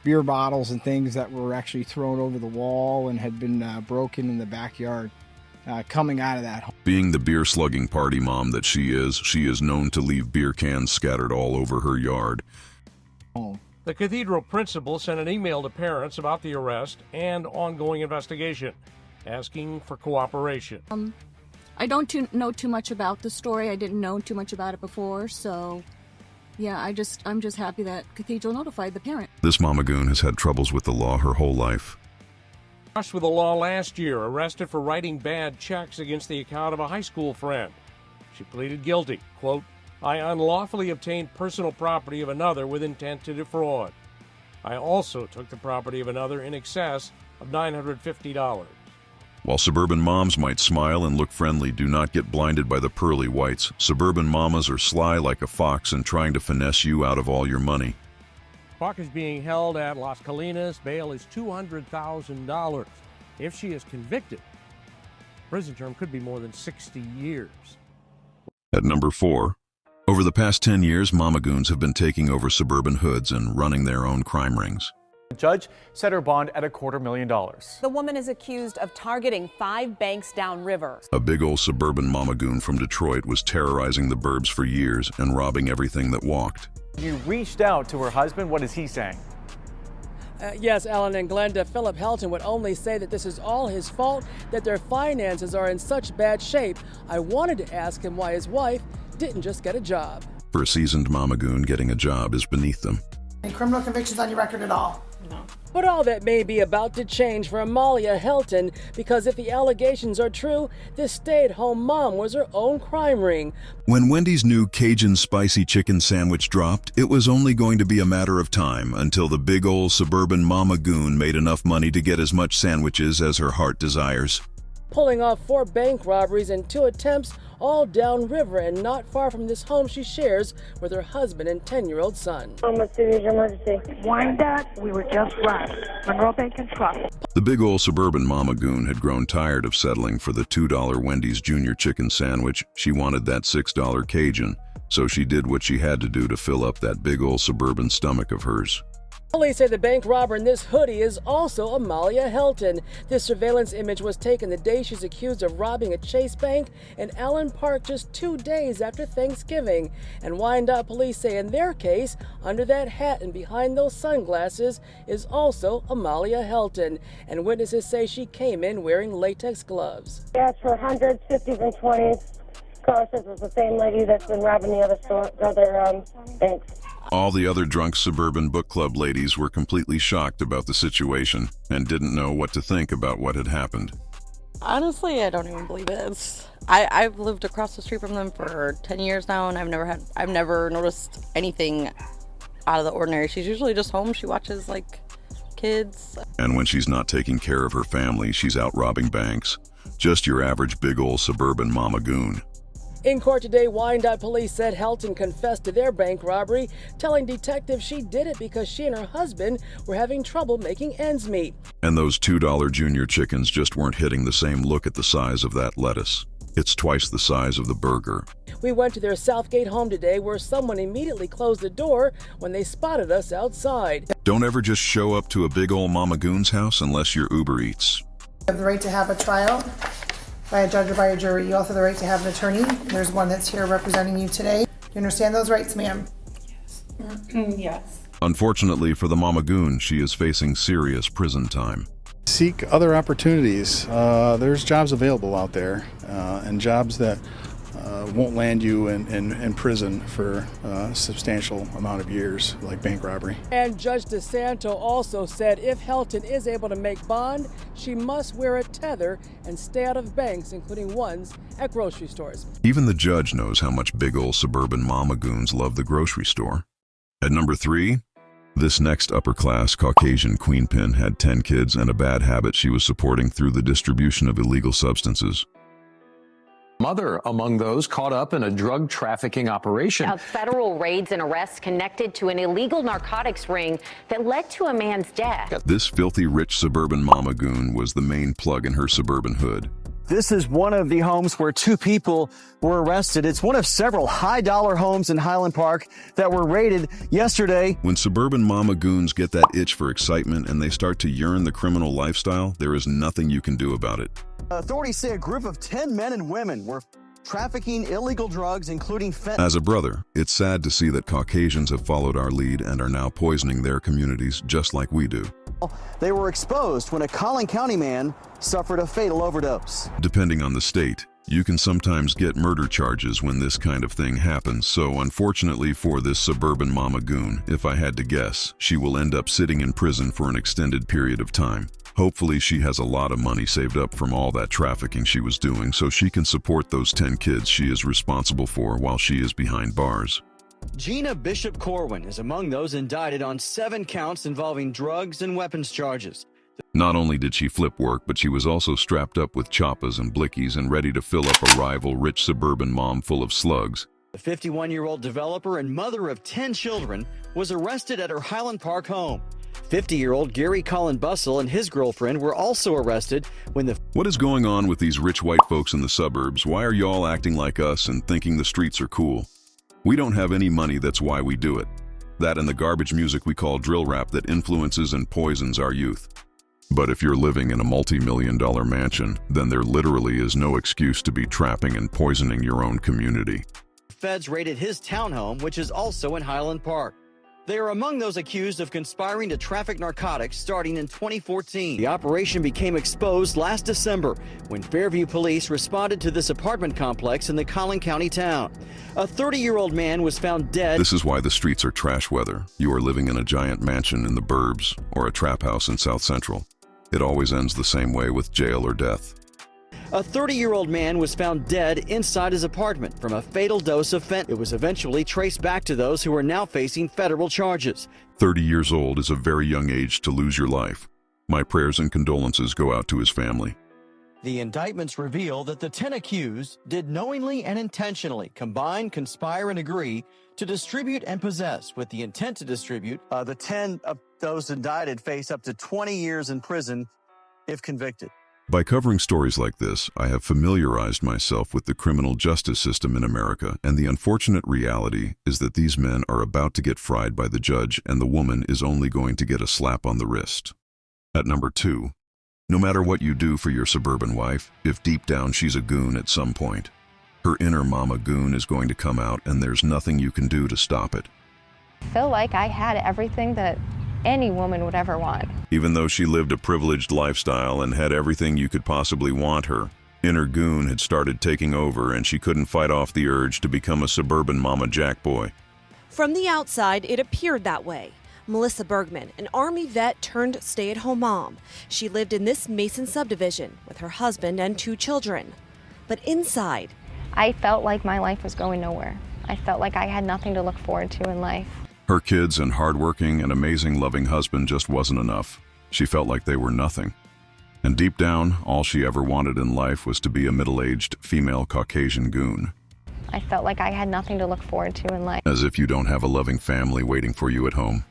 S15: beer bottles and things that were actually thrown over the wall and had been broken in the backyard coming out of that home.
S3: Being the beer-slugging party mom that she is known to leave beer cans scattered all over her yard.
S8: The Cathedral principal sent an email to parents about the arrest and ongoing investigation, asking for cooperation.
S2: I don't know too much about the story. I didn't know too much about it before, so yeah, I'm just happy that Cathedral notified the parent.
S3: This mama goon has had troubles with the law her whole life.
S8: Brushed with the law last year, arrested for writing bad checks against the account of a high school friend. She pleaded guilty. Quote, I unlawfully obtained personal property of another with intent to defraud. I also took the property of another in excess of $950.
S3: While suburban moms might smile and look friendly, do not get blinded by the pearly whites. Suburban mamas are sly like a fox and trying to finesse you out of all your money.
S8: Kwok is being held at Las Colinas. Bail is $200,000. If she is convicted, prison term could be more than 60 years.
S3: At number 4, over the past 10 years, mama goons have been taking over suburban hoods and running their own crime rings.
S18: The judge set her bond at $250,000.
S9: The woman is accused of targeting 5 banks downriver.
S3: A big old suburban mama goon from Detroit was terrorizing the burbs for years and robbing everything that walked.
S18: You reached out to her husband. What is he saying?
S19: Yes, Ellen and Glenda, Philip Helton would only say that this is all his fault, that their finances are in such bad shape. I wanted to ask him why his wife didn't just get a job.
S3: For a seasoned mama goon, getting a job is beneath them.
S24: Any criminal convictions on your record at all?
S19: No. But all that may be about to change for Amalia Helton, because if the allegations are true, this stay-at-home mom was her own crime ring.
S3: When Wendy's new Cajun spicy chicken sandwich dropped, it was only going to be a matter of time until the big old suburban mama goon made enough money to get as much sandwiches as her heart desires.
S19: Pulling off 4 bank robberies and 2 attempts, all downriver and not far from this home she shares with her husband and 10-year-old son.
S25: Almost serious emergency. Wind up, we were just right. Monroe Bank and Trust.
S3: The big old suburban mama goon had grown tired of settling for the $2 Wendy's Junior chicken sandwich. She wanted that $6 Cajun, so she did what she had to do to fill up that big old suburban stomach of hers.
S19: Police say the bank robber in this hoodie is also Amalia Helton. This surveillance image was taken the day she's accused of robbing a Chase Bank in Allen Park just 2 days after Thanksgiving. And Wyandotte police say in their case, under that hat and behind those sunglasses is also Amalia Helton. And witnesses say she came in wearing latex gloves.
S25: Yes, for hundreds, 50s, and 20s. Carl says it's the same lady that's been robbing the other banks.
S3: All the other drunk suburban book club ladies were completely shocked about the situation and didn't know what to think about what had happened.
S26: Honestly, I don't even believe it. I've lived across the street from them for 10 years now, and I've never noticed anything out of the ordinary. She's usually just home. She watches like kids.
S3: And when she's not taking care of her family, she's out robbing banks. Just your average big old suburban mama goon.
S19: In court today, Wyandotte police said Helton confessed to their bank robbery, telling detectives she did it because she and her husband were having trouble making ends meet.
S3: And those $2 Junior chickens just weren't hitting the same. Look at the size of that lettuce. It's twice the size of the burger.
S19: We went to their Southgate home today where someone immediately closed the door when they spotted us outside.
S3: Don't ever just show up to a big old mama goon's house unless you're Uber Eats.
S24: You have the right to have a trial by a judge or by a jury. You also have the right to have an attorney. There's one that's here representing you today. Do you understand those rights, ma'am?
S25: Yes. Yes.
S3: Unfortunately for the mama goon, she is facing serious prison time.
S27: Seek other opportunities. There's jobs available out there, and jobs that won't land you in prison for a substantial amount of years, like bank robbery.
S19: And Judge DeSanto also said if Helton is able to make bond, she must wear a tether and stay out of banks, including ones at grocery stores.
S3: Even the judge knows how much big old suburban mama goons love the grocery store. At number 3, this next upper-class Caucasian queenpin had 10 kids and a bad habit she was supporting through the distribution of illegal substances.
S28: Mother among those caught up in a drug trafficking operation.
S29: Of federal raids and arrests connected to an illegal narcotics ring that led to a man's death.
S3: This filthy rich suburban mama goon was the main plug in her suburban hood.
S30: This is one of the homes where 2 people were arrested. It's one of several high-dollar homes in Highland Park that were raided yesterday.
S3: When suburban mama goons get that itch for excitement and they start to yearn the criminal lifestyle, there is nothing you can do about it.
S30: Authorities say a group of 10 men and women were trafficking illegal drugs, including fentanyl.
S3: As a brother, it's sad to see that Caucasians have followed our lead and are now poisoning their communities just like we do.
S30: They were exposed when a Collin County man suffered a fatal overdose.
S3: Depending on the state, You can sometimes get murder charges when this kind of thing happens, so unfortunately for this suburban mama goon, if I had to guess, she will end up sitting in prison for an extended period of time. Hopefully she has a lot of money saved up from all that trafficking she was doing so she can support those 10 kids she is responsible for while she is behind bars.
S30: Gina Bishop Corwin is among those indicted on 7 counts involving drugs and weapons charges.
S3: Not only did she flip work, but she was also strapped up with choppas and blickies and ready to fill up a rival rich suburban mom full of slugs.
S30: The 51-year-old developer and mother of 10 children was arrested at her Highland Park home. 50-year-old Gary Colin Bussell and his girlfriend were also arrested when the...
S3: What is going on with these rich white folks in the suburbs? Why are y'all acting like us and thinking the streets are cool? We don't have any money, that's why we do it. That and the garbage music we call drill rap that influences and poisons our youth. But if you're living in a multi-million-dollar mansion, then there literally is no excuse to be trapping and poisoning your own community.
S30: Feds raided his townhome, which is also in Highland Park. They are among those accused of conspiring to traffic narcotics starting in 2014. The operation became exposed last December when Fairview police responded to this apartment complex in the Collin County town. A 30-year-old man was found dead.
S3: This is why the streets are trash weather. You are living in a giant mansion in the burbs or a trap house in South Central. It always ends the same way with jail or death.
S30: A 30-year-old man was found dead inside his apartment from a fatal dose of fentanyl. It was eventually traced back to those who are now facing federal charges.
S3: 30 years old is a very young age to lose your life. My prayers and condolences go out to his family.
S30: The indictments reveal that the 10 accused did knowingly and intentionally combine, conspire, and agree to distribute and possess with the intent to distribute. The 10 of those indicted face up to 20 years in prison if convicted.
S3: By covering stories like this, I have familiarized myself with the criminal justice system in America, and the unfortunate reality is that these men are about to get fried by the judge, and the woman is only going to get a slap on the wrist. At number 2, no matter what you do for your suburban wife, if deep down she's a goon at some point, her inner mama goon is going to come out, and there's nothing you can do to stop it.
S4: I feel like I had everything that any woman would ever want.
S3: Even though she lived a privileged lifestyle and had everything you could possibly want, her inner goon had started taking over, and she couldn't fight off the urge to become a suburban mama jackboy.
S6: From the outside, it appeared that way. Melissa Bergman, an Army vet turned stay-at-home mom. She lived in this Mason subdivision with her husband and 2 children. But inside,
S4: I felt like my life was going nowhere. I felt like I had nothing to look forward to in life.
S3: Her kids and hardworking and amazing loving husband just wasn't enough. She felt like they were nothing. And deep down, all she ever wanted in life was to be a middle-aged female Caucasian goon.
S4: I felt like I had nothing to look forward to in life.
S3: As if you don't have a loving family waiting for you at home.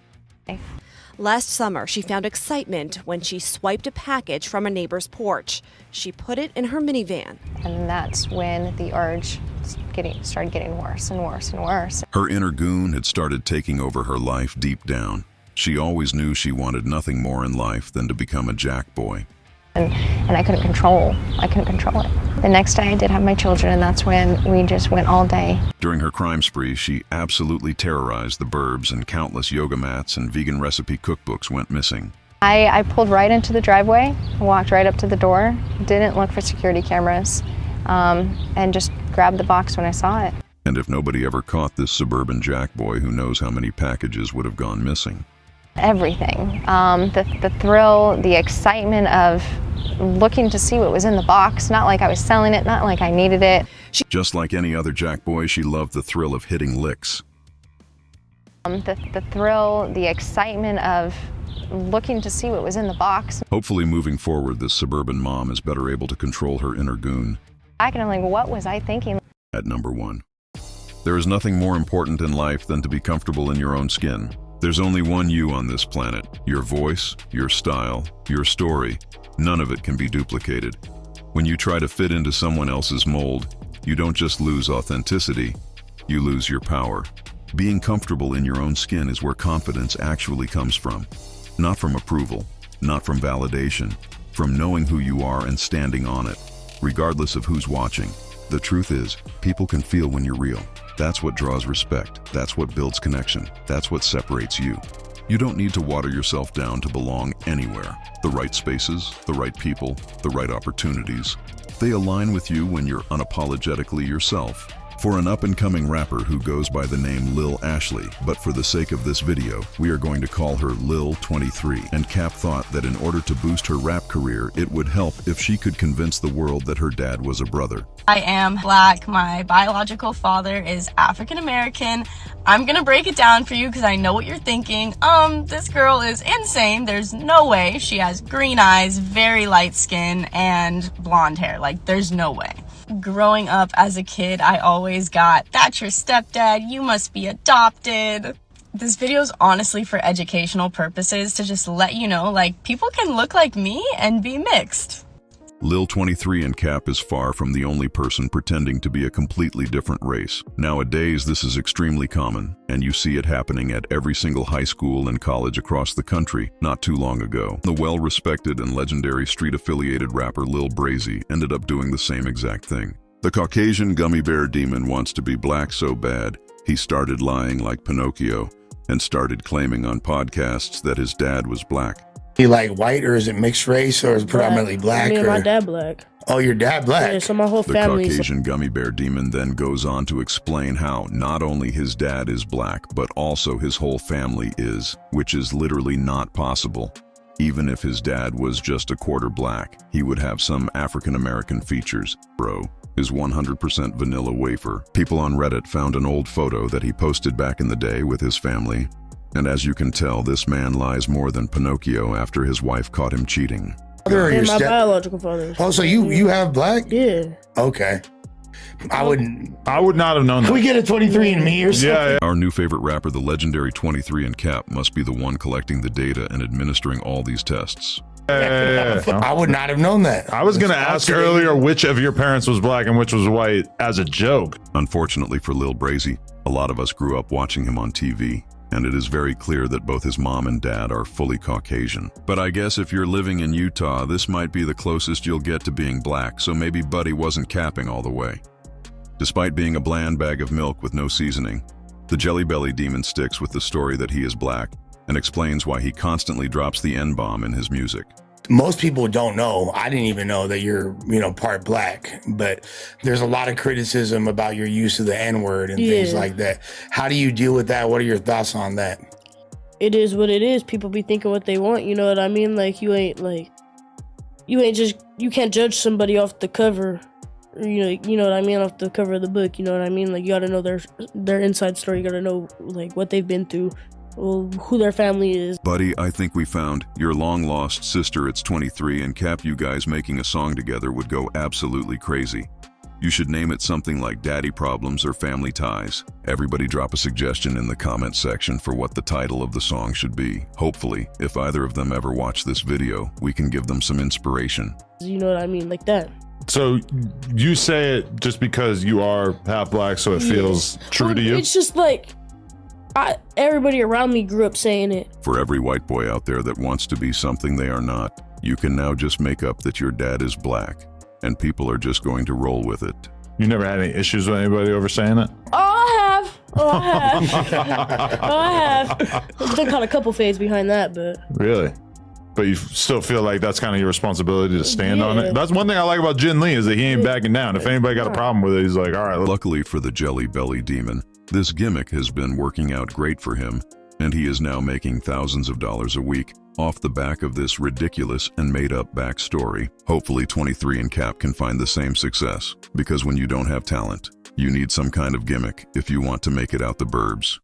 S6: Last summer, she found excitement when she swiped a package from a neighbor's porch. She put it in her minivan.
S4: And that's when the urge started getting worse and worse and worse.
S3: Her inner goon had started taking over her life deep down. She always knew she wanted nothing more in life than to become a jackboy.
S4: And I couldn't control it. The next day I did have my children, and that's when we just went all day.
S3: During her crime spree, she absolutely terrorized the burbs, and countless yoga mats and vegan recipe cookbooks went missing.
S4: I pulled right into the driveway, walked right up to the door, didn't look for security cameras, and just grabbed the box when I saw it.
S3: And if nobody ever caught this suburban jackboy, who knows how many packages would have gone missing.
S4: Everything. The thrill, the excitement of looking to see what was in the box, not like I was selling it, not like I needed it.
S3: Just like any other jackboy, she loved the thrill of hitting licks.
S4: The thrill, the excitement of looking to see what was in the box.
S3: Hopefully moving forward, this suburban mom is better able to control her inner goon.
S4: I can only, what was I thinking?
S3: At number 1. There is nothing more important in life than to be comfortable in your own skin. There's only one you on this planet. Your voice, your style, your story. None of it can be duplicated. When you try to fit into someone else's mold, you don't just lose authenticity, you lose your power. Being comfortable in your own skin is where confidence actually comes from. Not from approval, not from validation, from knowing who you are and standing on it, regardless of who's watching. The truth is, people can feel when you're real. That's what draws respect. That's what builds connection. That's what separates you. You don't need to water yourself down to belong anywhere. The right spaces, the right people, the right opportunities. They align with you when you're unapologetically yourself. For an up-and-coming rapper who goes by the name Lil Ashley, but for the sake of this video, we are going to call her Lil 23. And Cap thought that in order to boost her rap career, it would help if she could convince the world that her dad was a brother.
S7: I am Black. My biological father is African American. I'm gonna break it down for you because I know what you're thinking. This girl is insane. There's no way. She has green eyes, very light skin, and blonde hair. Like, there's no way. Growing up as a kid, I always got, "That's your stepdad, you must be adopted." This video is honestly for educational purposes, to just let you know, like, people can look like me and be mixed.
S3: Lil 23 and Cap is far from the only person pretending to be a completely different race. Nowadays, this is extremely common, and you see it happening at every single high school and college across the country. Not too long ago, the well-respected and legendary street-affiliated rapper Lil Brazy ended up doing the same exact thing. The Caucasian gummy bear demon wants to be black so bad, he started lying like Pinocchio and started claiming on podcasts that his dad was black.
S10: He like white, or is it mixed race, or is it predominantly black?
S11: Me and my dad black.
S10: Oh, your dad black?
S11: Yeah, so my whole family.
S3: The Caucasian gummy bear demon then goes on to explain how not only his dad is black, but also his whole family is, which is literally not possible. Even if his dad was just a quarter black, he would have some African American features. Bro is 100% vanilla wafer. People on Reddit found an old photo that he posted back in the day with his family. And as you can tell, this man lies more than Pinocchio after his wife caught him cheating.
S11: And my biological father.
S10: Oh, so you have black?
S11: Yeah.
S10: Okay. I would
S12: not have known that.
S10: Can we get a 23andMe or something?
S12: Yeah.
S3: Our new favorite rapper, the legendary 23 and Cap, must be the one collecting the data and administering all these tests.
S10: I would not have known that.
S12: I was going to ask earlier which of your parents was black and which was white as a joke.
S3: Unfortunately for Lil Brazy, a lot of us grew up watching him on TV. And it is very clear that both his mom and dad are fully Caucasian. But I guess if you're living in Utah, this might be the closest you'll get to being black, so maybe Buddy wasn't capping all the way. Despite being a bland bag of milk with no seasoning, the Jelly Belly demon sticks with the story that he is black and explains why he constantly drops the N-bomb in his music.
S10: Most people don't know. I didn't even know that you're, part black, but there's a lot of criticism about your use of the N-word and things like that. How do you deal with that? What are your thoughts on that?
S11: It is what it is. People be thinking what they want, you know what I mean? Like, you can't judge somebody off the cover, you know what I mean, off the cover of the book, you know what I mean? Like, you gotta know their inside story, you gotta know, like, what they've been through. Well, who their family is.
S3: Buddy, I think we found your long-lost sister. It's 23 and Cap. You guys making a song together would go absolutely crazy. You should name it something like Daddy Problems or Family Ties. Everybody drop a suggestion in the comment section for what the title of the song should be. Hopefully, if either of them ever watch this video, we can give them some inspiration.
S11: You know what I mean? Like that.
S12: So you say it just because you are half black, so it feels true to you?
S11: It's just like... everybody around me grew up saying it.
S3: For every white boy out there that wants to be something they are not, you can now just make up that your dad is black, and people are just going to roll with it.
S12: You never had any issues with anybody over saying it?
S11: I have. I've done kind of couple fades behind that, but...
S12: Really? But you still feel like that's kind of your responsibility to stand on it? That's one thing I like about Jin Lee, is that he ain't backing down. If anybody got a problem with it, he's like, all right.
S3: Luckily for the Jelly Belly demon, this gimmick has been working out great for him, and he is now making thousands of dollars a week off the back of this ridiculous and made-up backstory. Hopefully 23 and Cap can find the same success, because when you don't have talent, you need some kind of gimmick if you want to make it out the burbs.